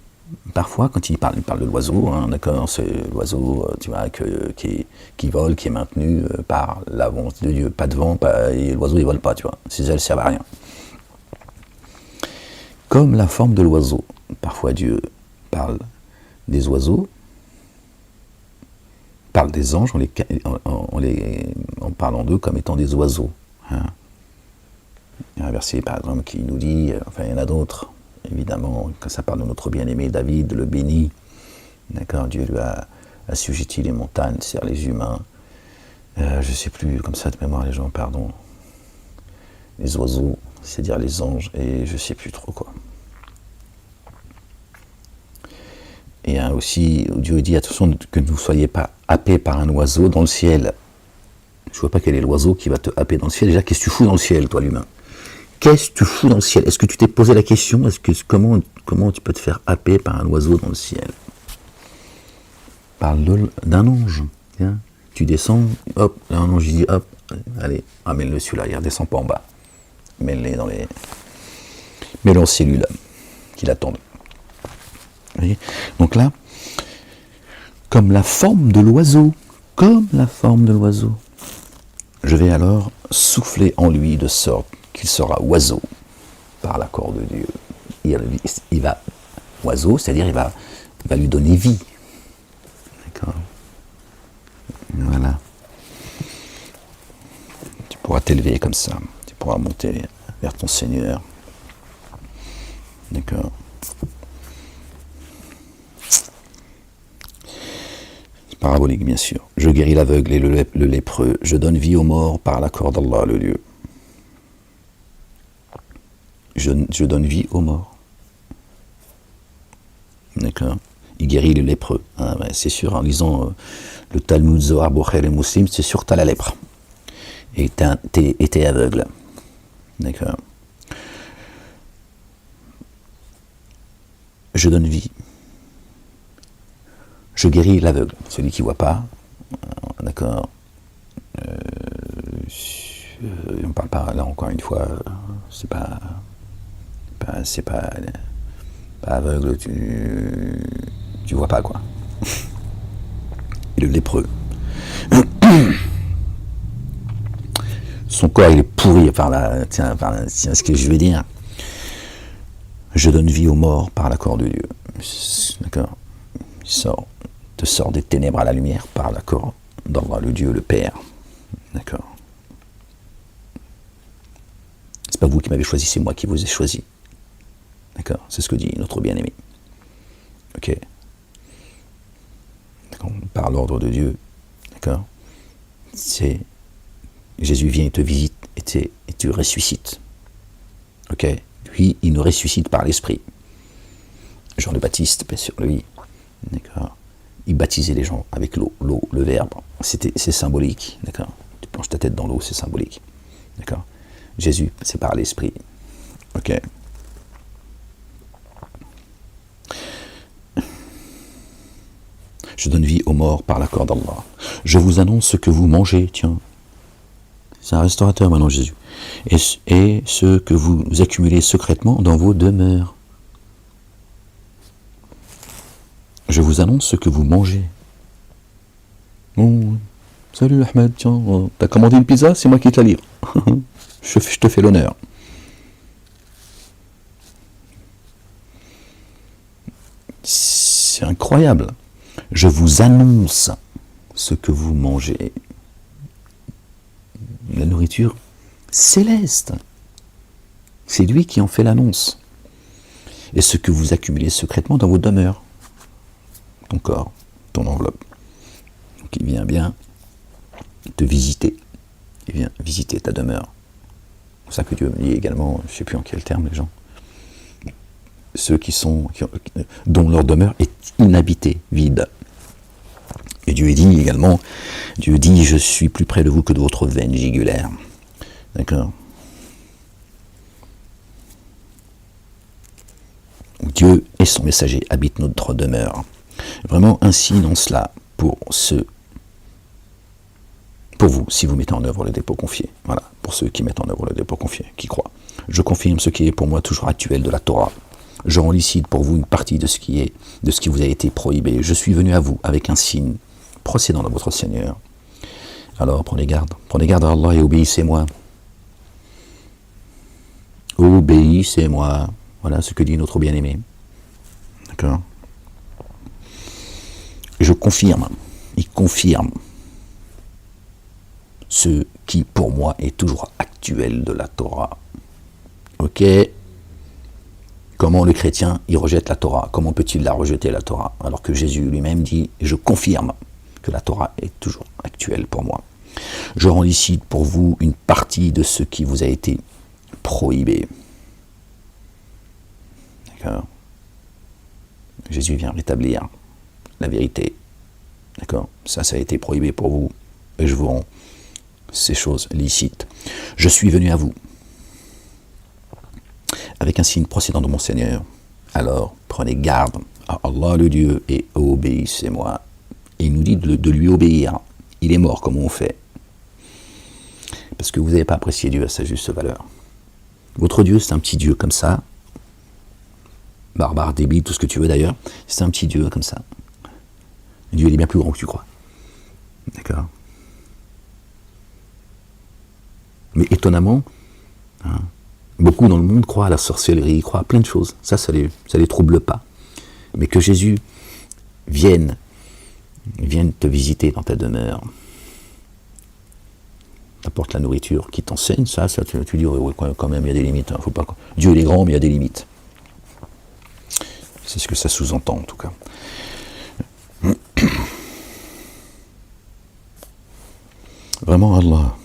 parfois, quand il parle de l'oiseau, hein, d'accord, c'est l'oiseau, tu vois, qui vole, qui est maintenu par la volonté de Dieu. Pas de vent, et l'oiseau, il vole pas, tu vois. Ces ailes ne servent à rien. Comme la forme de l'oiseau. Parfois, Dieu parle des oiseaux, parle des anges en parlant d'eux comme étant des oiseaux. Hein. Il y a un verset, par exemple, qui nous dit, enfin, il y en a d'autres, évidemment, quand ça parle de notre bien-aimé David, le béni, d'accord, Dieu lui a assujetti les montagnes, c'est-à-dire les humains, je ne sais plus, comme ça de mémoire, les gens, pardon, les oiseaux, c'est-à-dire les anges, et je ne sais plus trop quoi. Et aussi, Dieu dit, attention que vous ne soyez pas happés par un oiseau dans le ciel. Je ne vois pas quel est l'oiseau qui va te happer dans le ciel. Déjà, qu'est-ce que tu fous dans le ciel, toi, l'humain? Qu'est-ce que tu fous dans le ciel? Est-ce que tu t'es posé la question? Comment tu peux te faire happer par un oiseau dans le ciel? Parle d'un ange. Hein. Tu descends, hop, un ange dit, hop, allez, amène-le celui-là, il ne redescend pas en bas. Mets-le en cellule qui l'attendent. Vous voyez? Donc là, comme la forme de l'oiseau, je vais alors souffler en lui de sorte qu'il sera oiseau par l'accord de Dieu. Il va oiseau, c'est-à-dire il va lui donner vie. D'accord? Voilà. Tu pourras t'élever comme ça. Tu pourras monter vers ton Seigneur. D'accord? Parabolique, bien sûr. Je guéris l'aveugle et le lépreux. Je donne vie aux morts par l'accord d'Allah, le Dieu. Je donne vie aux morts. D'accord? Il guérit les lépreux. Hein, ouais, c'est sûr, en lisant Le Talmud Zohar Bukhari et Muslim, c'est sûr que tu as la lèpre. Et t'es aveugle. D'accord. Je donne vie. Je guéris l'aveugle, celui qui ne voit pas. D'accord. On ne parle pas, là encore une fois, c'est pas aveugle, tu vois pas quoi. Et le lépreux. Son corps il est pourri ce que je veux dire. Je donne vie aux morts par l'accord de Dieu. D'accord. Te sort des ténèbres à la lumière par l'accord d'Allah, le Dieu, le Père. D'accord. C'est pas vous qui m'avez choisi, c'est moi qui vous ai choisi. D'accord. C'est ce que dit notre bien-aimé. Ok. D'accord. Par l'ordre de Dieu. D'accord. C'est Jésus vient et te visite et tu ressuscites. Ok. Lui, il nous ressuscite par l'esprit. Jean le Baptiste, paix sur lui. D'accord. Il baptisait les gens avec l'eau, le verbe. C'est symbolique. D'accord. Tu plonges ta tête dans l'eau, c'est symbolique. D'accord. Jésus, c'est par l'esprit. Ok. Je donne vie aux morts par l'accord d'Allah. Je vous annonce ce que vous mangez, tiens. C'est un restaurateur maintenant, Jésus. Et ce que vous accumulez secrètement dans vos demeures. Je vous annonce ce que vous mangez. Oh, salut Ahmed, tiens, t'as commandé une pizza, c'est moi qui te la livre. je te fais l'honneur. C'est incroyable. Je vous annonce ce que vous mangez. La nourriture céleste. C'est lui qui en fait l'annonce. Et ce que vous accumulez secrètement dans vos demeures. Ton corps, ton enveloppe. Donc il vient bien te visiter. Il vient visiter ta demeure. C'est pour ça que Dieu me dit également, je ne sais plus en quel terme les gens, ceux dont leur demeure est inhabitée, vide. Et Dieu dit également, Dieu dit, je suis plus près de vous que de votre veine jugulaire. D'accord. Dieu et son messager habitent notre demeure. Vraiment ainsi dans cela pour vous, si vous mettez en œuvre le dépôt confié. Voilà, pour ceux qui mettent en œuvre le dépôt confié, qui croient. Je confirme ce qui est pour moi toujours actuel de la Torah. Je rends licite pour vous une partie de ce qui vous a été prohibé. Je suis venu à vous avec un signe procédant de votre Seigneur. Alors prenez garde à Allah et obéissez-moi. Obéissez-moi. Voilà ce que dit notre bien-aimé. D'accord. Je confirme, il confirme ce qui pour moi est toujours actuel de la Torah. Ok. Comment le chrétien, il rejette la Torah? Comment peut-il la rejeter, la Torah? Alors que Jésus lui-même dit, je confirme que la Torah est toujours actuelle pour moi. Je rends licite pour vous une partie de ce qui vous a été prohibé. D'accord. Jésus vient rétablir la vérité. D'accord. Ça a été prohibé pour vous. Et je vous rends ces choses licites. Je suis venu à vous avec un signe procédant de mon Seigneur. Alors, prenez garde à Allah le Dieu et obéissez-moi. Et il nous dit de lui obéir. Il est mort, comment on fait? Parce que vous n'avez pas apprécié Dieu à sa juste valeur. Votre Dieu, c'est un petit Dieu comme ça. Barbare, débile, tout ce que tu veux d'ailleurs. C'est un petit Dieu comme ça. Dieu, il est bien plus grand que tu crois. D'accord. Mais étonnamment, beaucoup dans le monde croient à la sorcellerie, croient à plein de choses. Ça les trouble pas. Mais que Jésus vienne te visiter dans ta demeure, t'apporte la nourriture, qui t'enseigne, ça tu dis, ouais, quand même, il y a des limites. Faut pas... Dieu, il est grand, mais il y a des limites. C'est ce que ça sous-entend, en tout cas. Vraiment Allah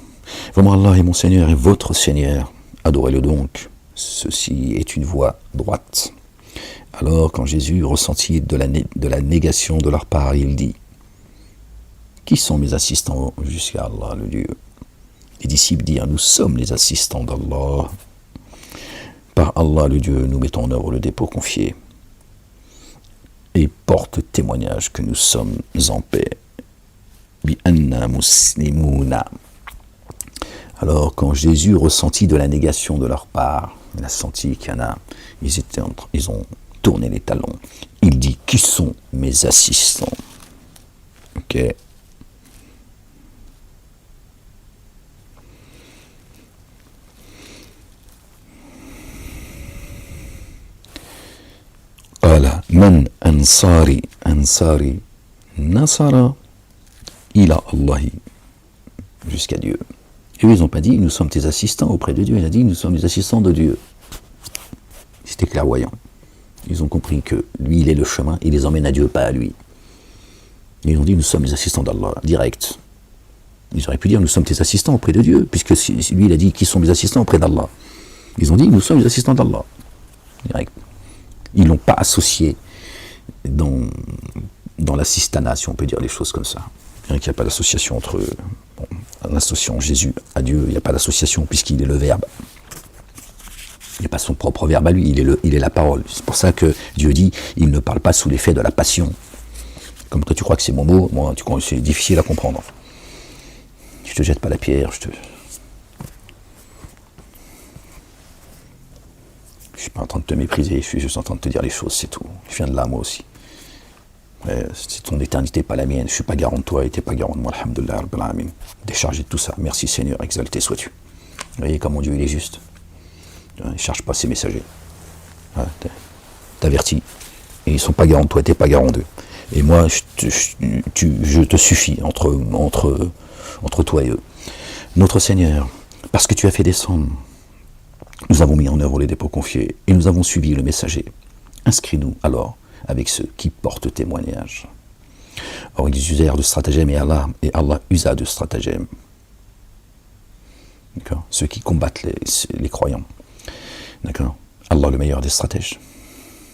est mon Seigneur et votre Seigneur. Adorez-le donc. Ceci est une voie droite. Alors, quand Jésus ressentit de la négation de leur part, il dit, Qui sont mes assistants jusqu'à Allah le Dieu? Les disciples dirent, nous sommes les assistants d'Allah. Par Allah le Dieu, nous mettons en œuvre le dépôt confié et porte témoignage que nous sommes en paix. Bi anna muslimuna. Alors quand Jésus ressentit de la négation de leur part, il a senti qu'il y en a, ils ont tourné les talons. Il dit, qui sont mes assistants? Ok. Qala man ansari nasara ila Allahi, jusqu'à Dieu. Et eux, ils n'ont pas dit, nous sommes tes assistants auprès de Dieu. Il a dit, nous sommes les assistants de Dieu. C'était clairvoyant. Ils ont compris que lui, il est le chemin, il les emmène à Dieu, pas à lui. Et ils ont dit, nous sommes les assistants d'Allah, direct. Ils auraient pu dire, nous sommes tes assistants auprès de Dieu, puisque lui, il a dit, qui sont mes assistants auprès d'Allah. Ils ont dit, nous sommes les assistants d'Allah, direct. Ils ne l'ont pas associé dans l'assistanat, si on peut dire les choses comme ça. Il n'y a pas d'association entre... en associant Jésus à Dieu, il n'y a pas d'association puisqu'il est le Verbe. Il n'est pas son propre Verbe à lui, il est la parole. C'est pour ça que Dieu dit, il ne parle pas sous l'effet de la passion. Comme toi tu crois que c'est mon mot, moi c'est difficile à comprendre. Je te jette pas la pierre, je suis pas en train de te mépriser, je suis juste en train de te dire les choses, c'est tout. Je viens de là moi aussi. C'est ton éternité, pas la mienne. Je ne suis pas garant de toi et tu n'es pas garant de moi. Alhamdulillah, Rabbil Alamin. Déchargé de tout ça. Merci Seigneur, exalté sois-tu. Vous voyez comment Dieu il est juste. Il ne cherche pas ses messagers. T'avertis. Et ils ne sont pas garants de toi, tu n'es pas garant d'eux. Et moi, je te suffis entre toi et eux. Notre Seigneur, parce que tu as fait descendre, nous avons mis en œuvre les dépôts confiés et nous avons suivi le messager. Inscris-nous alors avec ceux qui portent témoignage. Or, ils usèrent de stratagème et Allah usa de stratagème. D'accord? Ceux qui combattent les croyants. D'accord? Allah, le meilleur des stratèges.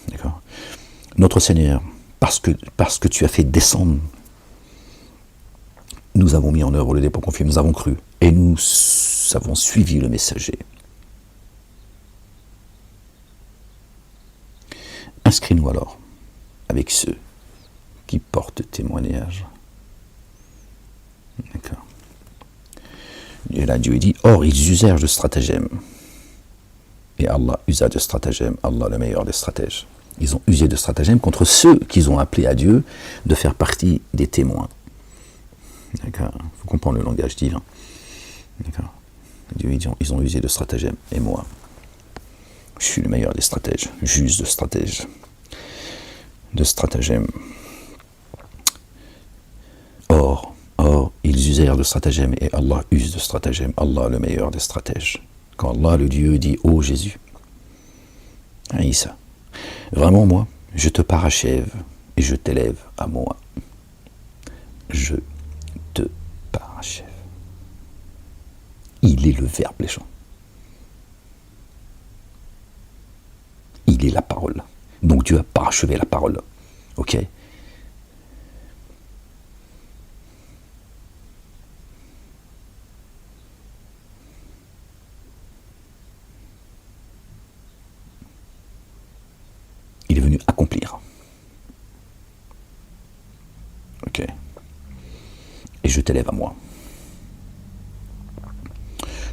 D'accord? Notre Seigneur, parce que tu as fait descendre, nous avons mis en œuvre le dépôt confié, nous avons cru, et nous avons suivi le messager. Inscris-nous alors avec ceux qui portent témoignage. D'accord. Et là, Dieu dit, or, ils usèrent de stratagème. Et Allah usa de stratagème, Allah le meilleur des stratèges. Ils ont usé de stratagème contre ceux qu'ils ont appelés à Dieu de faire partie des témoins. D'accord. Il faut comprendre le langage divin. D'accord. Dieu dit, ils ont usé de stratagème. Et moi, je suis le meilleur des stratèges. J'use de stratèges. De stratagème. Or, ils usèrent de stratagème et Allah use de stratagème. Allah, le meilleur des stratèges. Quand Allah, le Dieu, dit « Ô Jésus », Aïssa, vraiment moi, je te parachève et je t'élève à moi. Je te parachève. Il est le Verbe, les gens. Il est la parole. Donc Dieu a parachevé la parole. Ok? Il est venu accomplir. Ok? Et je t'élève à moi.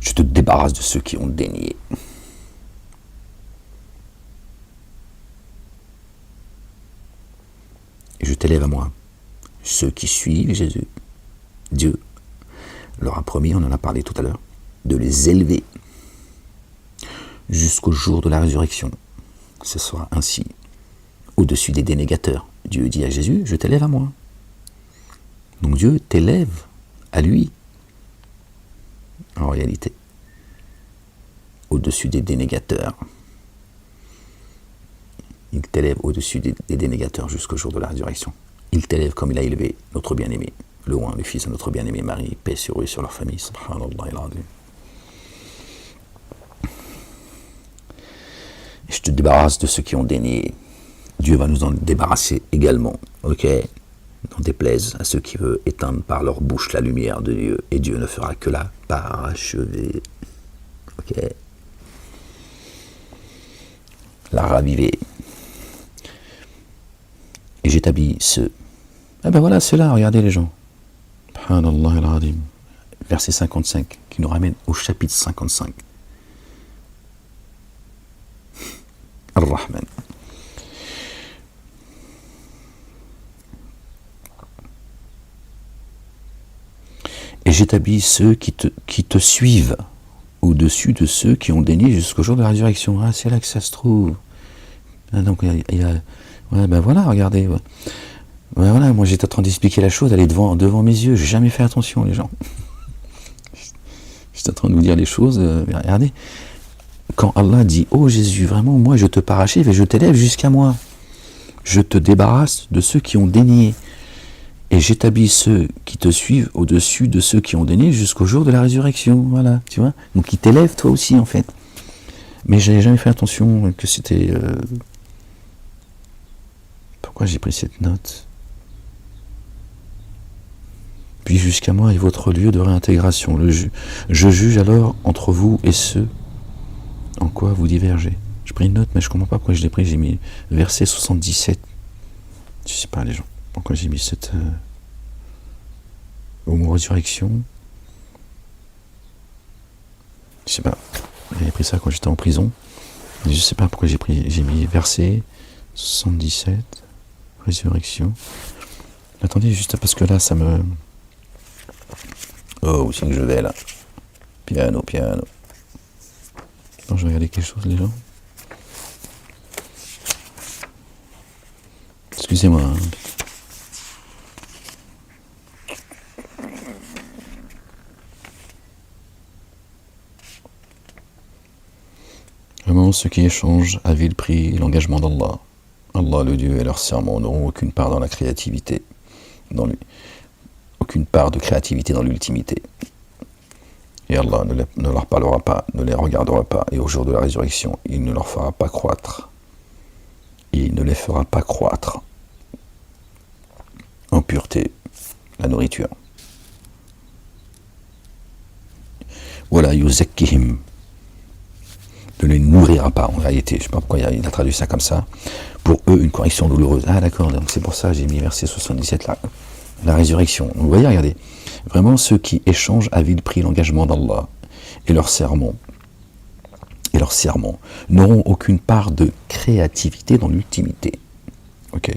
Je te débarrasse de ceux qui ont dénié. Et je t'élève à moi. Ceux qui suivent Jésus, Dieu leur a promis, on en a parlé tout à l'heure, de les élever jusqu'au jour de la résurrection. Ce sera ainsi, au-dessus des dénégateurs. Dieu dit à Jésus, je t'élève à moi. Donc Dieu t'élève à lui, en réalité, au-dessus des dénégateurs. Il t'élève au-dessus des dénégateurs jusqu'au jour de la résurrection. Il t'élève comme il a élevé notre bien-aimé, le oint, le fils de notre bien-aimé Marie, paix sur eux et sur leur famille. Subhanallah al-Azim. Je te débarrasse de ceux qui ont dénié. Dieu va nous en débarrasser également. Ok? n'en déplaise à ceux qui veulent éteindre par leur bouche la lumière de Dieu, et Dieu ne fera que la parachever. Ok. La raviver. Et j'établis ceux. Ah ben voilà, ceux-là, regardez les gens. Subhanallah al-Azim. Verset 55, qui nous ramène au chapitre 55. Ar-Rahman. Et j'établis ceux qui te suivent au-dessus de ceux qui ont daigné jusqu'au jour de la résurrection. Ah, c'est là que ça se trouve. Ah, donc, il y a ouais, ben voilà, regardez. Ouais. Ben voilà, moi j'étais en train d'expliquer la chose, elle est devant mes yeux, j'ai jamais fait attention, les gens. J'étais en train de vous dire les choses, regardez. Quand Allah dit, oh Jésus, vraiment, moi je te parachève et je t'élève jusqu'à moi. Je te débarrasse de ceux qui ont dénié. Et j'établis ceux qui te suivent au-dessus de ceux qui ont dénié jusqu'au jour de la résurrection. Voilà, tu vois. Donc ils t'élèvent toi aussi, en fait. Mais j'avais jamais fait attention que c'était... Pourquoi j'ai pris cette note? Puis jusqu'à moi est votre lieu de réintégration. Je juge alors entre vous et ceux en quoi vous divergez. J'ai pris une note, mais je ne comprends pas pourquoi je l'ai pris. J'ai mis verset 77. Je ne sais pas, les gens. Pourquoi j'ai mis cette... au mot résurrection. Je ne sais pas. J'avais pris ça quand j'étais en prison. Je ne sais pas pourquoi j'ai mis verset 77. Résurrection. Attendez, juste parce que là, ça me... Oh, où c'est que je vais, là? Piano. Attends, je vais regarder quelque chose, les gens. Excusez-moi. Hein. Vraiment, ceux qui échangent à vil prix l'engagement d'Allah. Allah, le Dieu et leur serment n'auront aucune part dans la créativité, aucune part de créativité dans l'ultimité. Et Allah ne leur parlera pas, ne les regardera pas, et au jour de la résurrection, il ne leur fera pas croître. Il ne les fera pas croître en pureté, la nourriture. Voilà, yuzakkihim, ne les nourrira pas, en réalité. Je ne sais pas pourquoi il a traduit ça comme ça. Pour eux, une correction douloureuse. Ah d'accord, donc c'est pour ça que j'ai mis verset 77 là. La résurrection. Vous voyez, regardez. Vraiment, ceux qui échangent à vil prix l'engagement d'Allah et leur serment n'auront aucune part de créativité dans l'ultimité. Ok.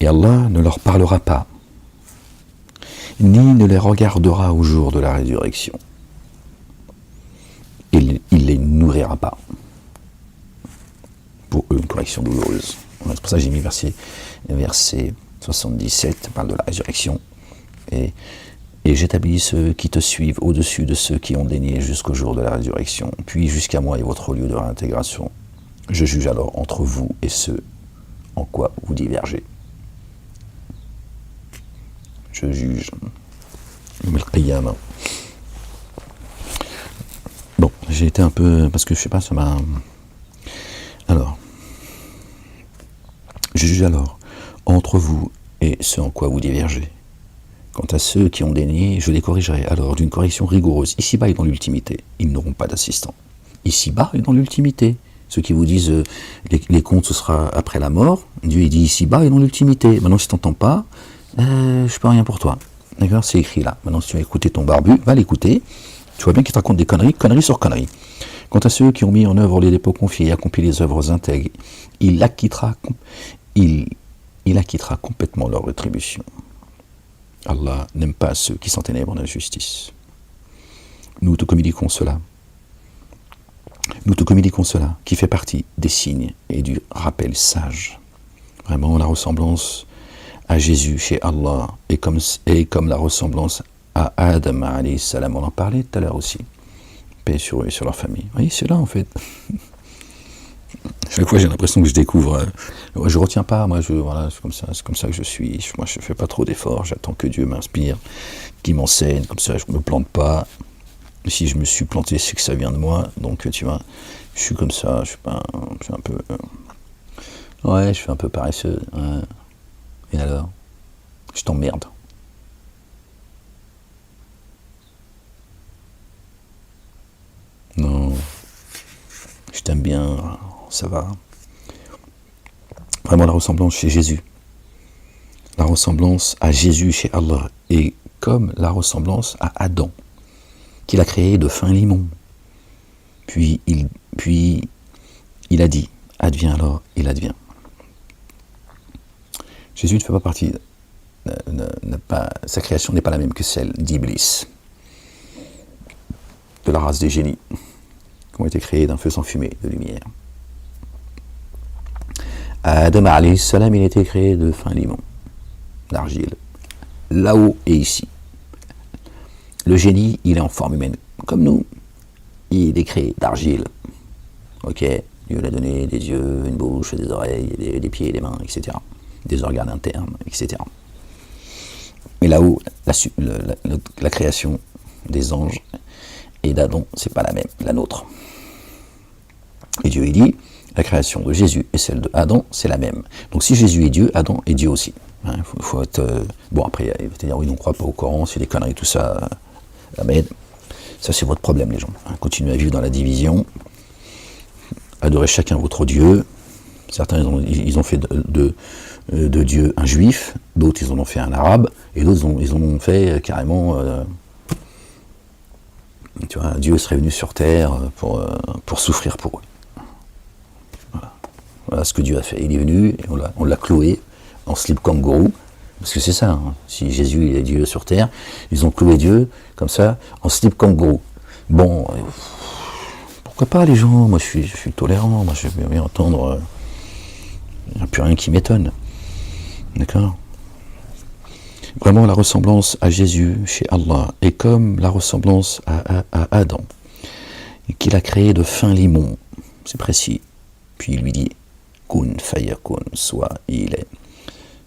Et Allah ne leur parlera pas, ni ne les regardera au jour de la résurrection. Il les nourrira pas. Pour eux, une correction douloureuse. C'est pour ça que j'ai mis verset 77, parle de la résurrection. Et j'établis ceux qui te suivent au-dessus de ceux qui ont daigné jusqu'au jour de la résurrection. Puis jusqu'à moi et votre lieu de réintégration. Je juge alors entre vous et ceux en quoi vous divergez. Je juge. Bon, j'ai été un peu... Parce que je sais pas, ça m'a... Alors... Je juge alors entre vous et ceux en quoi vous divergez. Quant à ceux qui ont dénié, je les corrigerai alors d'une correction rigoureuse. Ici-bas et dans l'ultimité, ils n'auront pas d'assistant. Ici-bas et dans l'ultimité. Ceux qui vous disent les comptes ce sera après la mort, Dieu il dit ici-bas et dans l'ultimité. Maintenant si tu n'entends pas, je peux rien pour toi. D'accord, c'est écrit là. Maintenant si tu veux écouter ton barbu, va l'écouter. Tu vois bien qu'il te raconte des conneries sur conneries. Quant à ceux qui ont mis en œuvre les dépôts confiés et accompli les œuvres intègres, il acquittera complètement leur rétribution. Allah n'aime pas ceux qui s'enténèbrent en injustice. Nous te communiquons cela. Nous te communiquons cela, qui fait partie des signes et du rappel sage. Vraiment, la ressemblance à Jésus chez Allah est comme la ressemblance à Adam alayhi salam. On en parlait tout à l'heure aussi. Paix sur eux et sur leur famille. Oui, c'est là en fait. Chaque fois j'ai l'impression que je découvre. Je retiens pas, moi voilà, c'est comme ça que je suis. Moi je fais pas trop d'efforts, j'attends que Dieu m'inspire, qu'il m'enseigne, comme ça je me plante pas. Si je me suis planté, c'est que ça vient de moi. Donc tu vois, je suis comme ça, je suis un peu Ouais, je suis un peu paresseux. Ouais. Et alors? Je t'emmerde. Non, je t'aime bien, ça va. Vraiment la ressemblance chez Jésus. La ressemblance à Jésus chez Allah est comme la ressemblance à Adam, qu'il a créé de fin limon. Puis il a dit, advient alors, il advient. Jésus ne fait pas partie, sa création n'est pas la même que celle d'Iblis, de la race des génies, qui ont été créés d'un feu sans fumée, de lumière. Adam alayhi salam, il a été créé de fin limon, d'argile, là-haut et ici. Le génie, il est en forme humaine, comme nous. Il est créé d'argile. Ok, Dieu l'a donné des yeux, une bouche, des oreilles, des pieds, des mains, etc. Des organes internes, etc. Mais là-haut, la création des anges et d'Adam, c'est pas la même, la nôtre. Et Dieu, il dit, la création de Jésus et celle de Adam, c'est la même. Donc si Jésus est Dieu, Adam est Dieu aussi. Faut être... Bon, après, il va te dire, oui, on ne croit pas au Coran, c'est des conneries, tout ça. Mais ça, c'est votre problème, les gens. Continuez à vivre dans la division. Adorez chacun votre Dieu. Certains, ils ont fait de Dieu un juif, d'autres, ils en ont fait un arabe, et d'autres, ils en ont fait carrément... tu vois, Dieu serait venu sur terre pour souffrir pour eux. Voilà ce que Dieu a fait. Il est venu, et on l'a cloué en slip kangourou, parce que c'est ça, hein. Si Jésus il est Dieu sur terre, ils ont cloué Dieu, comme ça, en slip kangourou. Bon, pourquoi pas les gens? Moi je suis tolérant, moi je veux bien entendre, il n'y a plus rien qui m'étonne. D'accord? Vraiment la ressemblance à Jésus chez Allah est comme la ressemblance à Adam, qu'il a créé de fin limon, c'est précis. Puis il lui dit, kun fayakun, soit il est,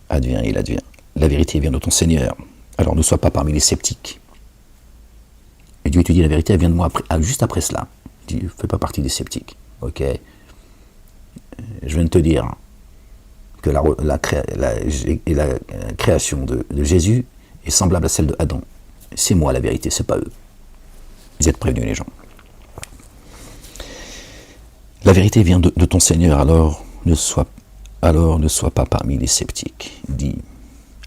advient, il advient. La vérité vient de ton Seigneur, alors ne sois pas parmi les sceptiques. Et Dieu te dit, la vérité elle vient de moi juste après cela. Il dit, ne fais pas partie des sceptiques. Ok, je viens de te dire que la création de Jésus est semblable à celle de Adam. C'est moi la vérité, c'est pas eux. Vous êtes prévenus les gens. La vérité vient de ton Seigneur, alors ne sois pas parmi les sceptiques. Dit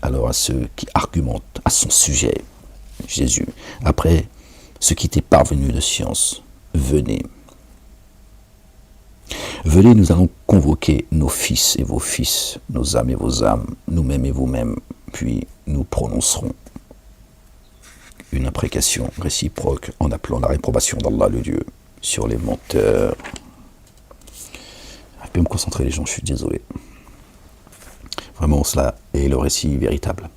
alors à ceux qui argumentent à son sujet, Jésus, après ce qui t'est parvenu de science, venez. Venez, nous allons convoquer nos fils et vos fils, nos âmes et vos âmes, nous-mêmes et vous-mêmes, puis nous prononcerons une imprécation réciproque en appelant la réprobation d'Allah le Dieu sur les menteurs. Je peux me concentrer les gens, je suis désolé. Vraiment, cela est le récit véritable.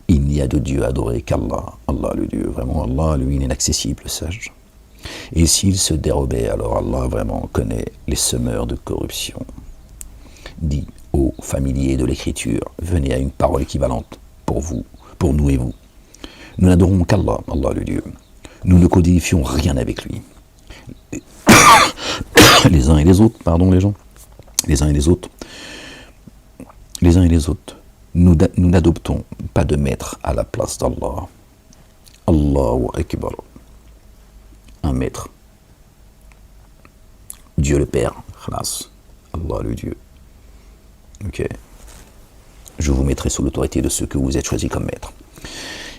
Il n'y a de Dieu adoré qu'Allah, Allah le Dieu. Vraiment, Allah, lui, il est inaccessible, sage. Et s'il se dérobait, alors Allah vraiment connaît les semeurs de corruption. Dit aux familiers de l'écriture, venez à une parole équivalente pour vous, pour nous et vous. Nous n'adorons qu'Allah, Allah le Dieu. Nous ne codifions rien avec lui. Les uns et les autres, pardon les gens, les uns et les autres, nous n'adoptons pas de maître à la place d'Allah. Allahu Akbar. Un maître. Dieu le Père, Khalas. Allah le Dieu. Ok. Je vous mettrai sous l'autorité de ceux que vous êtes choisis comme maître.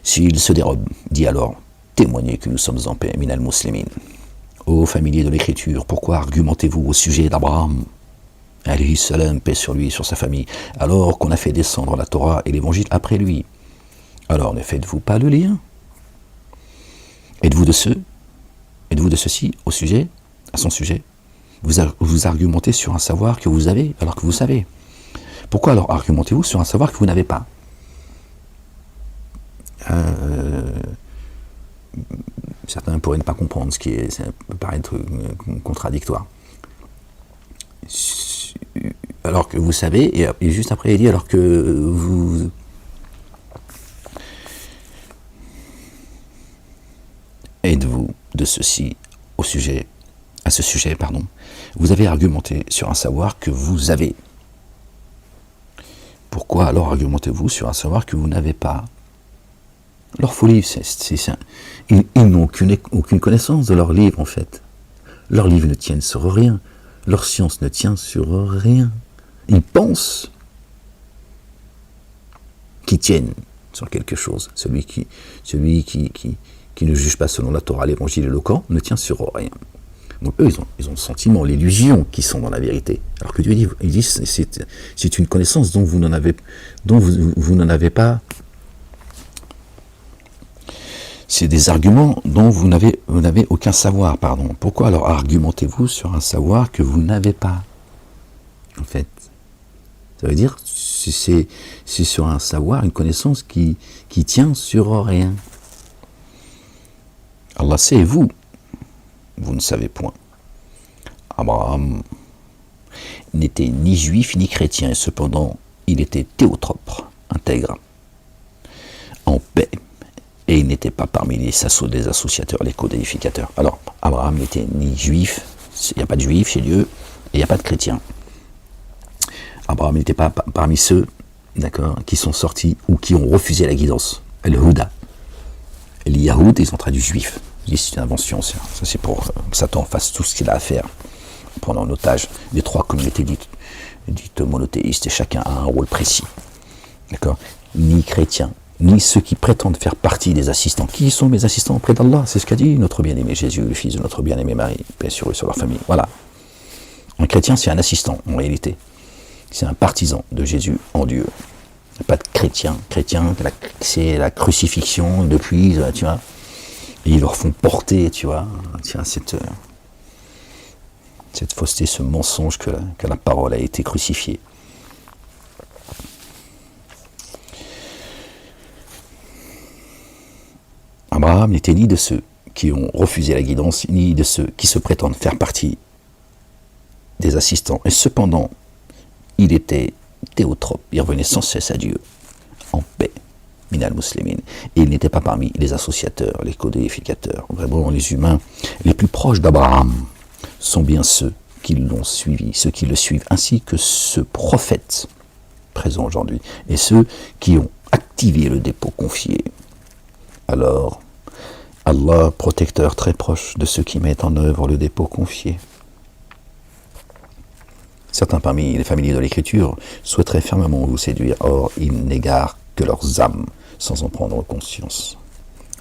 S'il se dérobe, dit alors, témoignez que nous sommes en paix, minal muslimin. Ô familiers de l'écriture, pourquoi argumentez-vous au sujet d'Abraham, alayhi salam, paix sur lui et sur sa famille, alors qu'on a fait descendre la Torah et l'évangile après lui? Alors ne faites-vous pas le lien? Êtes-vous de ceux-ci au sujet, à son sujet? Vous argumentez sur un savoir que vous avez alors que vous savez. Pourquoi alors argumentez-vous sur un savoir que vous n'avez pas? Certains pourraient ne pas comprendre ça peut paraître contradictoire. Alors que vous savez, et juste après il dit alors que vous... Êtes-vous de ceci à ce sujet, vous avez argumenté sur un savoir que vous avez. Pourquoi alors argumentez-vous sur un savoir que vous n'avez pas? Leur folie, ils n'ont aucune connaissance de leur livre en fait. Leurs livres ne tiennent sur rien. Leur science ne tient sur rien. Ils pensent qu'ils tiennent sur quelque chose. Celui qui ne juge pas selon la Torah, l'évangile et le Coran ne tient sur rien. Donc eux, ils ont le sentiment, l'illusion qu'ils sont dans la vérité. Alors que Dieu dit c'est une connaissance dont vous n'en avez pas. C'est des arguments dont vous n'avez aucun savoir, pardon. Pourquoi alors argumentez-vous sur un savoir que vous n'avez pas? En fait, ça veut dire c'est sur un savoir, une connaissance qui tient sur rien. Allah sait, et vous ne savez point. Abraham n'était ni juif ni chrétien, et cependant il était théotrope, intègre, en paix, et il n'était pas parmi les associateurs, les codéificateurs. Alors, Abraham n'était ni juif, il n'y a pas de juif chez Dieu, et il n'y a pas de chrétien. Abraham n'était pas parmi ceux, d'accord, qui sont sortis ou qui ont refusé la guidance. El-Huda. Les Yahoud, ils ont traduit juif. C'est une invention, ça c'est pour que Satan fasse tout ce qu'il a à faire, prendre en otage les trois communautés dites monothéistes, et chacun a un rôle précis. D'accord? Ni chrétiens, ni ceux qui prétendent faire partie des assistants. Qui sont mes assistants auprès d'Allah? C'est ce qu'a dit notre bien-aimé Jésus, le fils de notre bien-aimé Marie, bien sûr, et sur leur famille. Voilà. Un chrétien, c'est un assistant, en réalité. C'est un partisan de Jésus en Dieu. Il n'y a pas de chrétien. Chrétien, c'est la crucifixion depuis, tu vois. Et ils leur font porter, tu vois, tiens, cette fausseté, ce mensonge que la parole a été crucifiée. Abraham n'était ni de ceux qui ont refusé la guidance, ni de ceux qui se prétendent faire partie des assistants. Et cependant, il était théotrope, il revenait sans cesse à Dieu, en paix, minal muslimin. Et il n'était pas parmi les associateurs, les codéificateurs. Vraiment, les humains les plus proches d'Abraham sont bien ceux qui l'ont suivi, ceux qui le suivent, ainsi que ce prophète présent aujourd'hui, et ceux qui ont activé le dépôt confié. Alors, Allah, protecteur très proche de ceux qui mettent en œuvre le dépôt confié. Certains parmi les familiers de l'Écriture souhaiteraient fermement vous séduire, or ils n'égarent que leurs âmes sans en prendre conscience.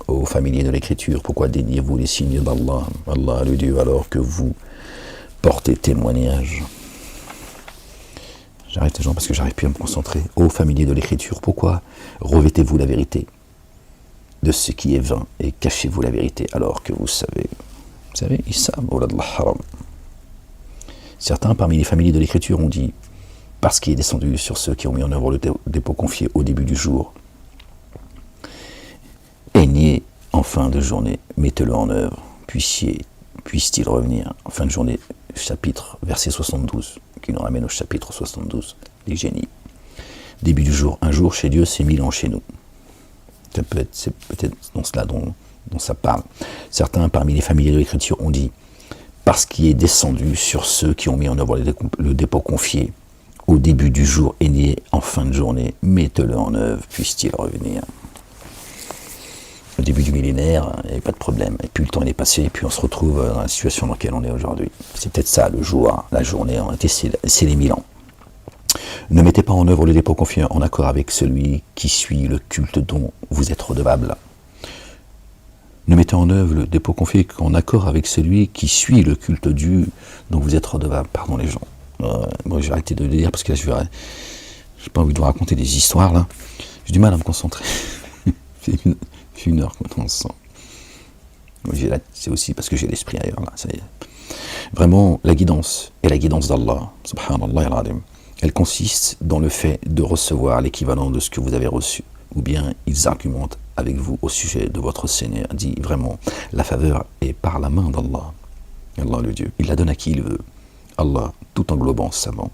Ô familiers de l'Écriture, pourquoi déniez-vous les signes d'Allah, Allah le Dieu, alors que vous portez témoignage? J'arrête les gens parce que j'arrive plus à me concentrer. Ô familiers de l'Écriture, pourquoi revêtez-vous la vérité de ce qui est vain et cachez-vous la vérité alors que vous savez, ils savent, haram. Certains parmi les familiers de l'Écriture ont dit, parce qu'il est descendu sur ceux qui ont mis en œuvre le dépôt confié au début du jour, aignez en fin de journée, mettez-le en œuvre, puisse-t-il revenir en fin de journée, chapitre, verset 72, qui nous ramène au chapitre 72, les génies. Début du jour, un jour chez Dieu, c'est 1000 ans chez nous. C'est peut-être dans cela dont ça parle. Certains parmi les familiers de l'Écriture ont dit, parce qu'il est descendu sur ceux qui ont mis en œuvre le dépôt confié au début du jour et né en fin de journée, mettez-le en œuvre, puisse-t-il revenir. Au début du millénaire, il n'y avait pas de problème. Et puis le temps il est passé, et puis on se retrouve dans la situation dans laquelle on est aujourd'hui. C'est peut-être ça, le jour, la journée, c'est les 1000 ans. Ne mettez pas en œuvre le dépôt confié en accord avec celui qui suit le culte dont vous êtes redevable. Ne mettez en œuvre le dépôt confié qu'en accord avec celui qui suit le culte dont vous êtes redevable. Pardon les gens. Moi j'ai arrêté de le dire parce que là j'ai pas envie de vous raconter des histoires là. J'ai du mal à me concentrer. C'est une heure qu'on est ensemble. C'est aussi parce que j'ai l'esprit ailleurs là. Ça y est. Vraiment, la guidance est la guidance d'Allah. Subhanallah al-Azim. Elle consiste dans le fait de recevoir l'équivalent de ce que vous avez reçu. Ou bien ils argumentent avec vous au sujet de votre Seigneur. Dit vraiment, la faveur est par la main d'Allah. Allah le Dieu. Il la donne à qui il veut. Allah, tout englobant, savant.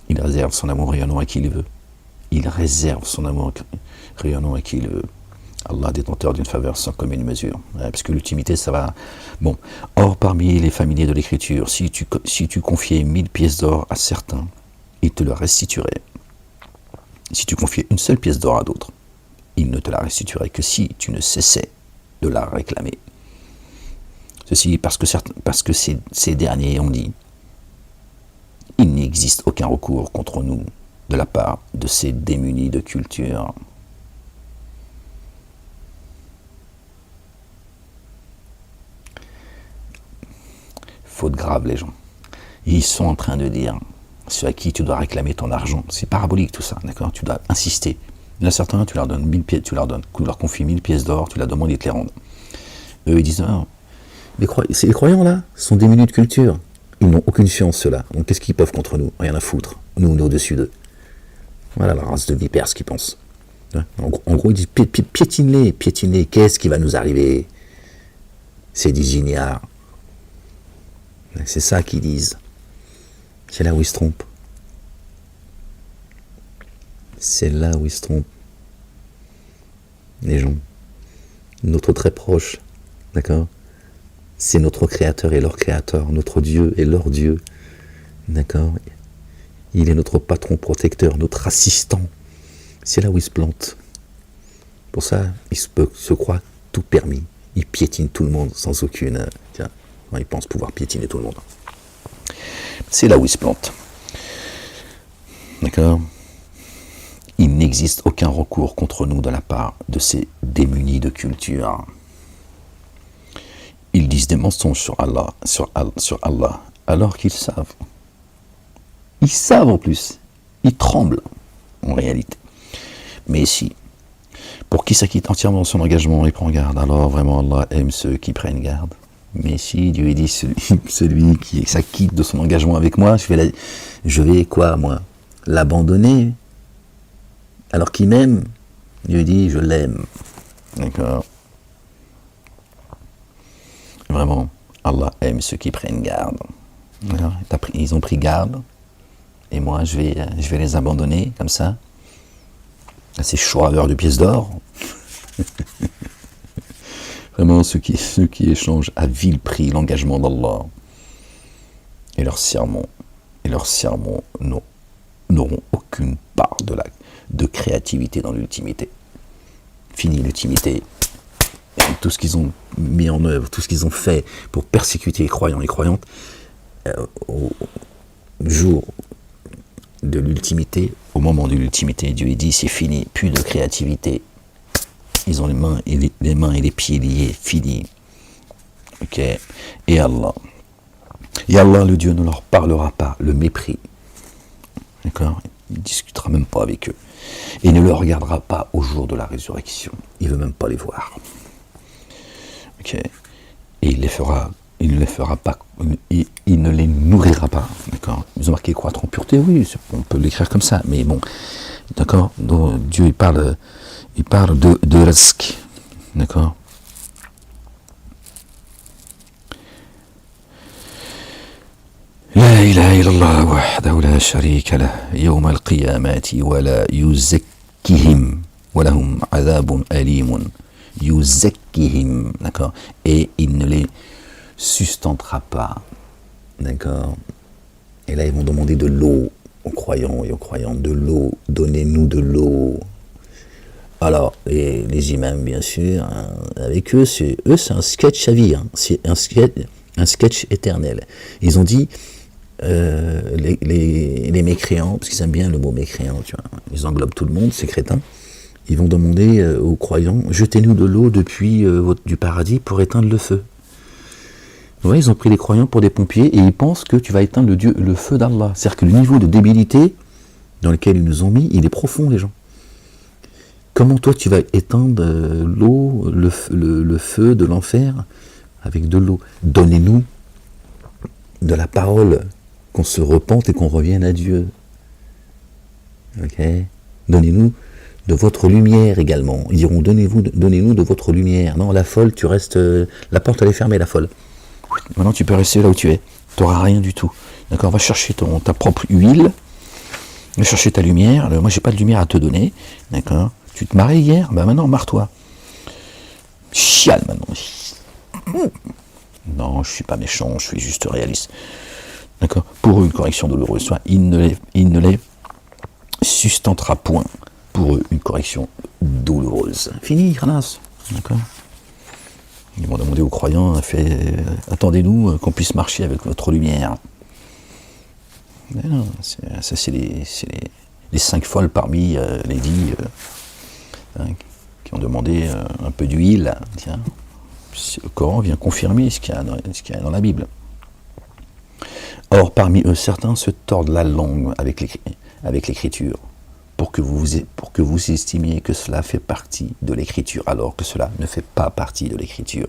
Il réserve son amour rayonnant à qui il veut. Il réserve son amour rayonnant à qui il veut. Allah, détenteur d'une faveur sans commune mesure. Parce que l'ultimité, ça va... Bon. Or, parmi les familiers de l'Écriture, si tu confiais 1000 pièces d'or à certains, ils te le restitueraient. Si tu confiais une seule pièce d'or à d'autres, ils ne te la restitueraient que si tu ne cessais de la réclamer. Ceci parce que ces derniers ont dit « Il n'existe aucun recours contre nous de la part de ces démunis de culture. » Faute grave, les gens. Ils sont en train de dire ceux à qui tu dois réclamer ton argent. C'est parabolique tout ça, d'accord? Tu dois insister. Il y en a certains, tu leur donnes 1000 pièces, tu leur confies 1000 pièces d'or, tu leur demandes, ils te les rendent. Eux, ils disent non, les croyants là sont démunis de culture. Ils n'ont aucune science, ceux-là. Donc qu'est-ce qu'ils peuvent contre nous? Rien à foutre. Nous, on est au-dessus d'eux. Voilà la race de vipères, ce qu'ils pensent. En gros, ils disent piétine-les, piétine-les. Qu'est-ce qui va nous arriver? C'est des ignares. C'est ça qu'ils disent. C'est là où ils se trompent. C'est là où ils se trompent. Les gens. Notre très proche. D'accord? C'est notre créateur et leur créateur. Notre Dieu et leur Dieu. D'accord? Il est notre patron protecteur, notre assistant. C'est là où ils se plantent. Pour ça, ils se croient tout permis. Ils piétinent tout le monde sans aucune... Tiens, ils pensent pouvoir piétiner tout le monde. C'est là où ils se plantent. D'accord? Il n'existe aucun recours contre nous de la part de ces démunis de culture. Ils disent des mensonges sur Allah, alors qu'ils savent. Ils savent en plus. Ils tremblent, en réalité. Mais si, pour qui s'acquitte entièrement de son engagement et prend garde, alors vraiment Allah aime ceux qui prennent garde. Mais si Dieu dit celui qui s'acquitte de son engagement avec moi, je vais quoi, moi, l'abandonner alors qu'il m'aime? Dieu dit je l'aime. D'accord? Vraiment, Allah aime ceux qui prennent garde. Alors, ils ont pris garde, et moi je vais les abandonner comme ça, à ces choix de pièces d'or. Vraiment, ceux qui échangent à vil prix l'engagement d'Allah et leurs sermons n'auront aucune part de créativité dans l'ultimité. Fini l'ultimité. Tout ce qu'ils ont mis en œuvre, tout ce qu'ils ont fait pour persécuter les croyants et croyantes, au jour de l'ultimité, au moment de l'ultimité, Dieu dit c'est fini, plus de créativité. Ils ont les mains et les pieds liés, fini. Ok. Et Allah, le Dieu ne leur parlera pas, le mépris. D'accord? Il ne discutera même pas avec eux. Et ne le regardera pas au jour de la résurrection. Il ne veut même pas les voir. Ok. Et il ne les nourrira pas. D'accord? Ils ont marqué croître en pureté, oui, on peut l'écrire comme ça, mais bon. D'accord? Donc, Dieu, il parle de rizq. D'accord? لا إله إلا الله وحده لا شريك له يوم القيامة ولا يزكيهم ولهم عذاب أليم يزكيهم. D'accord? Et il ne les sustentera pas. D'accord? Et là, ils vont demander de l'eau aux croyants et aux croyantes, de l'eau. Donnez-nous de l'eau. Alors, les imams, bien sûr, hein, avec eux, c'est un sketch à vie. Hein. C'est un sketch éternel. Ils ont dit, les mécréants, parce qu'ils aiment bien le mot mécréant, tu vois, ils englobent tout le monde, ces crétins, ils vont demander aux croyants, jetez-nous de l'eau depuis du paradis pour éteindre le feu. Ouais, ils ont pris les croyants pour des pompiers et ils pensent que tu vas éteindre le feu d'Allah. C'est-à-dire que le niveau de débilité dans lequel ils nous ont mis, il est profond, les gens. Comment toi tu vas éteindre l'eau, le feu de l'enfer avec de l'eau? Donnez-nous de la parole, qu'on se repente et qu'on revienne à Dieu. Ok? Donnez-nous de votre lumière également. Ils diront donnez-nous de votre lumière. Non, la folle, tu restes. La porte elle est fermée, la folle. Maintenant tu peux rester là où tu es. Tu n'auras rien du tout. D'accord? Va chercher ta propre huile. Va chercher ta lumière. Alors, moi j'ai pas de lumière à te donner. D'accord? Tu te marrais hier? Ben maintenant marre-toi. Chiale maintenant. Non, je suis pas méchant, je suis juste réaliste. D'accord? Pour une correction douloureuse, soit il ne les sustentera point pour eux une correction douloureuse. Fini, Khalas. D'accord. Ils vont demander aux croyants, attendez-nous qu'on puisse marcher avec notre lumière. Mais non, c'est les 5 folles parmi les 10 qui ont demandé un peu d'huile. Tiens, le Coran vient confirmer ce qu'il y a dans la Bible. Or, parmi eux, certains se tordent la langue avec l'écriture, pour que vous estimiez que cela fait partie de l'écriture, alors que cela ne fait pas partie de l'écriture.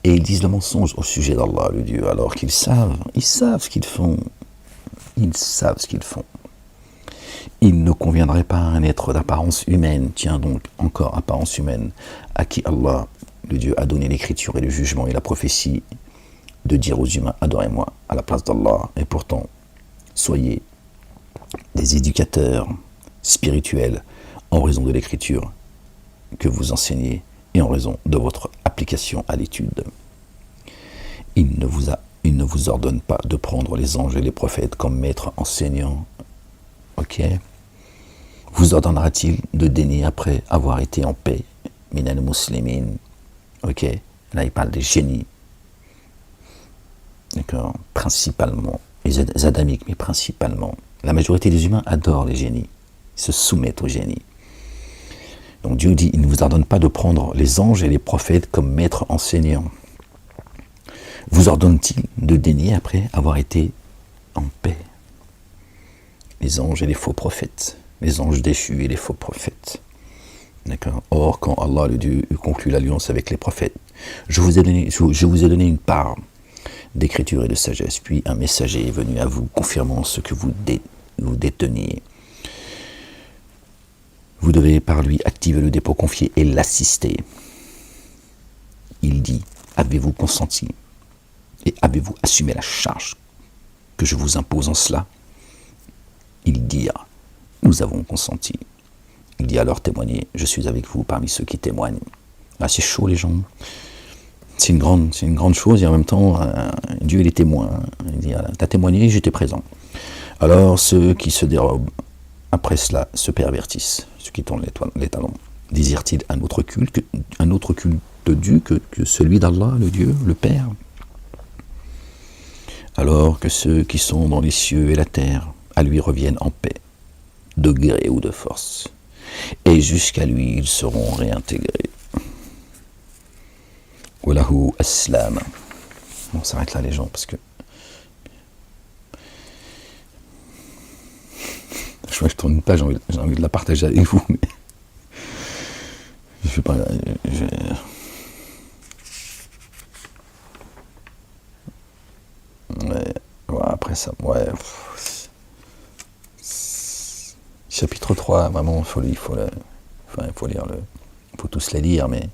Et ils disent le mensonge au sujet d'Allah, le Dieu, alors qu'ils savent ce qu'ils font. Ils savent ce qu'ils font. Il ne conviendrait pas à un être d'apparence humaine, tiens donc encore apparence humaine, à qui Allah, le Dieu, a donné l'écriture et le jugement et la prophétie, de dire aux humains, adorez-moi à la place d'Allah. Et pourtant, soyez des éducateurs spirituels en raison de l'écriture que vous enseignez et en raison de votre application à l'étude. Il ne vous ordonne pas de prendre les anges et les prophètes comme maîtres enseignants. Ok. Vous ordonnera-t-il de dénier après avoir été en paix? Minal muslimin. Ok. Là, il parle des génies. D'accord. Principalement. Les adamiques, mais principalement. La majorité des humains adorent les génies. Ils se soumettent aux génies. Donc Dieu dit, il ne vous ordonne pas de prendre les anges et les prophètes comme maîtres enseignants. Vous ordonne-t-il de dénier après avoir été en paix? Les anges et les faux prophètes, les anges déchus et les faux prophètes. D'accord. Or, quand Allah, le Dieu, conclut l'alliance avec les prophètes, je vous ai donné une part d'écriture et de sagesse, puis un messager est venu à vous confirmant ce que vous déteniez. Vous devez par lui activer le dépôt confié et l'assister. Il dit, avez-vous consenti et avez-vous assumé la charge que je vous impose en cela? Il dira, nous avons consenti. Il dit alors, témoignez, je suis avec vous parmi ceux qui témoignent. Là, c'est chaud les gens. C'est une grande chose et en même temps, Dieu il est témoin. Il dit, t'as témoigné, j'étais présent. Alors ceux qui se dérobent, après cela, se pervertissent, ceux qui tournent les talons. Désirent-ils un autre culte dû que celui d'Allah, le Dieu, le Père? Alors que ceux qui sont dans les cieux et la terre, à lui reviennent en paix, de gré ou de force, et jusqu'à lui ils seront réintégrés. Wallahu aslam. On s'arrête là les gens parce que je vois que je tourne une page, j'ai envie de la partager avec vous, mais je sais pas. Ouais, après ça, ouais. Chapitre 3, vraiment, il faut lire il faut tous les lire, mais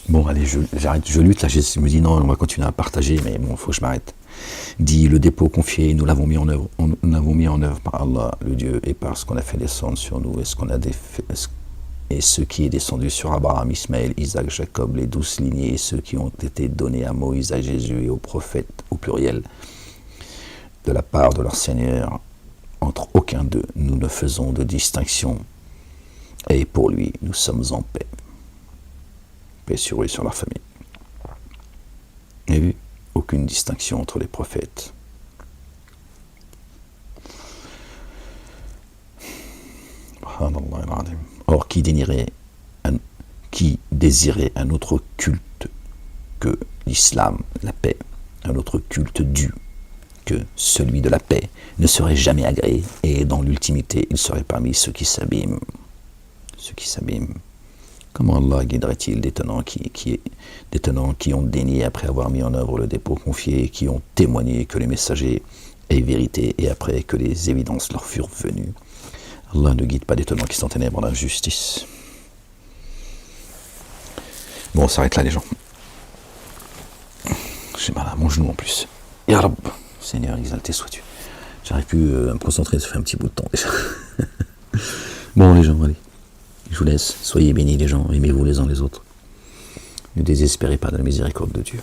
bon, allez, j'arrête, je lutte, là, je me dis non, on va continuer à partager, mais bon, il faut que je m'arrête. Dit, le dépôt confié, nous l'avons mis en œuvre par Allah, le Dieu, et par ce qu'on a fait descendre sur nous, et ce qui est descendu sur Abraham, Ismaël, Isaac, Jacob, les 12 lignées, et ceux qui ont été donnés à Moïse, à Jésus et aux prophètes, au pluriel, de la part de leur Seigneur. Entre aucun d'eux, nous ne faisons de distinction, et pour lui, nous sommes en paix. Paix sur eux et sur leur famille. Et vu, aucune distinction entre les prophètes. Or, qui désirait un autre culte que l'islam, la paix, un autre culte dû que celui de la paix, ne serait jamais agréé, et dans l'ultimité, il serait parmi ceux qui s'abîment. Ceux qui s'abîment. Comment Allah guiderait-il des tenants qui ont dénié après avoir mis en œuvre le dépôt confié, qui ont témoigné que les messagers aient vérité, et après que les évidences leur furent venues? Allah ne guide pas des tenants qui sont ténèbres dans l'injustice. Bon, on s'arrête là les gens. J'ai mal à mon genou en plus. Ya Rab, Seigneur, exalté sois-tu. J'arrive plus à me concentrer, ça fait un petit bout de temps déjà. Bon les gens, allez. Je vous laisse. Soyez bénis les gens, aimez-vous les uns les autres. Ne désespérez pas de la miséricorde de Dieu.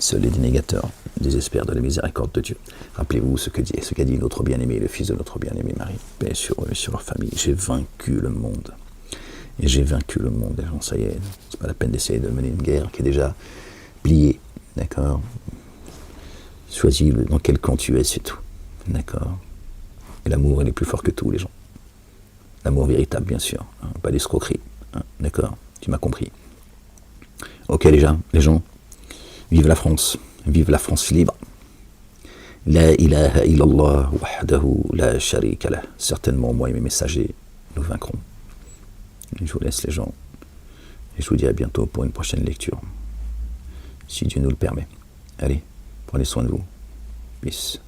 Seuls les dénégateurs désespèrent de la miséricorde de Dieu. Rappelez-vous ce qu'a dit notre bien-aimé, le fils de notre bien-aimé Marie, paix sur eux et sur leur famille. J'ai vaincu le monde. Et j'ai vaincu le monde, les gens, ça y est. C'est pas la peine d'essayer de mener une guerre qui est déjà pliée, d'accord? Choisis dans quel camp tu es, c'est tout, d'accord? Et l'amour, il est plus fort que tout, les gens. L'amour véritable, bien sûr, hein, pas l'escroquerie, hein, d'accord? Tu m'as compris. Ok, les gens, vive la France libre. La ilaha illallah wahdahu la sharika lah. Certainement, moi et mes messagers, nous vaincrons. Je vous laisse, les gens, et je vous dis à bientôt pour une prochaine lecture, si Dieu nous le permet. Allez, prenez soin de vous. Peace.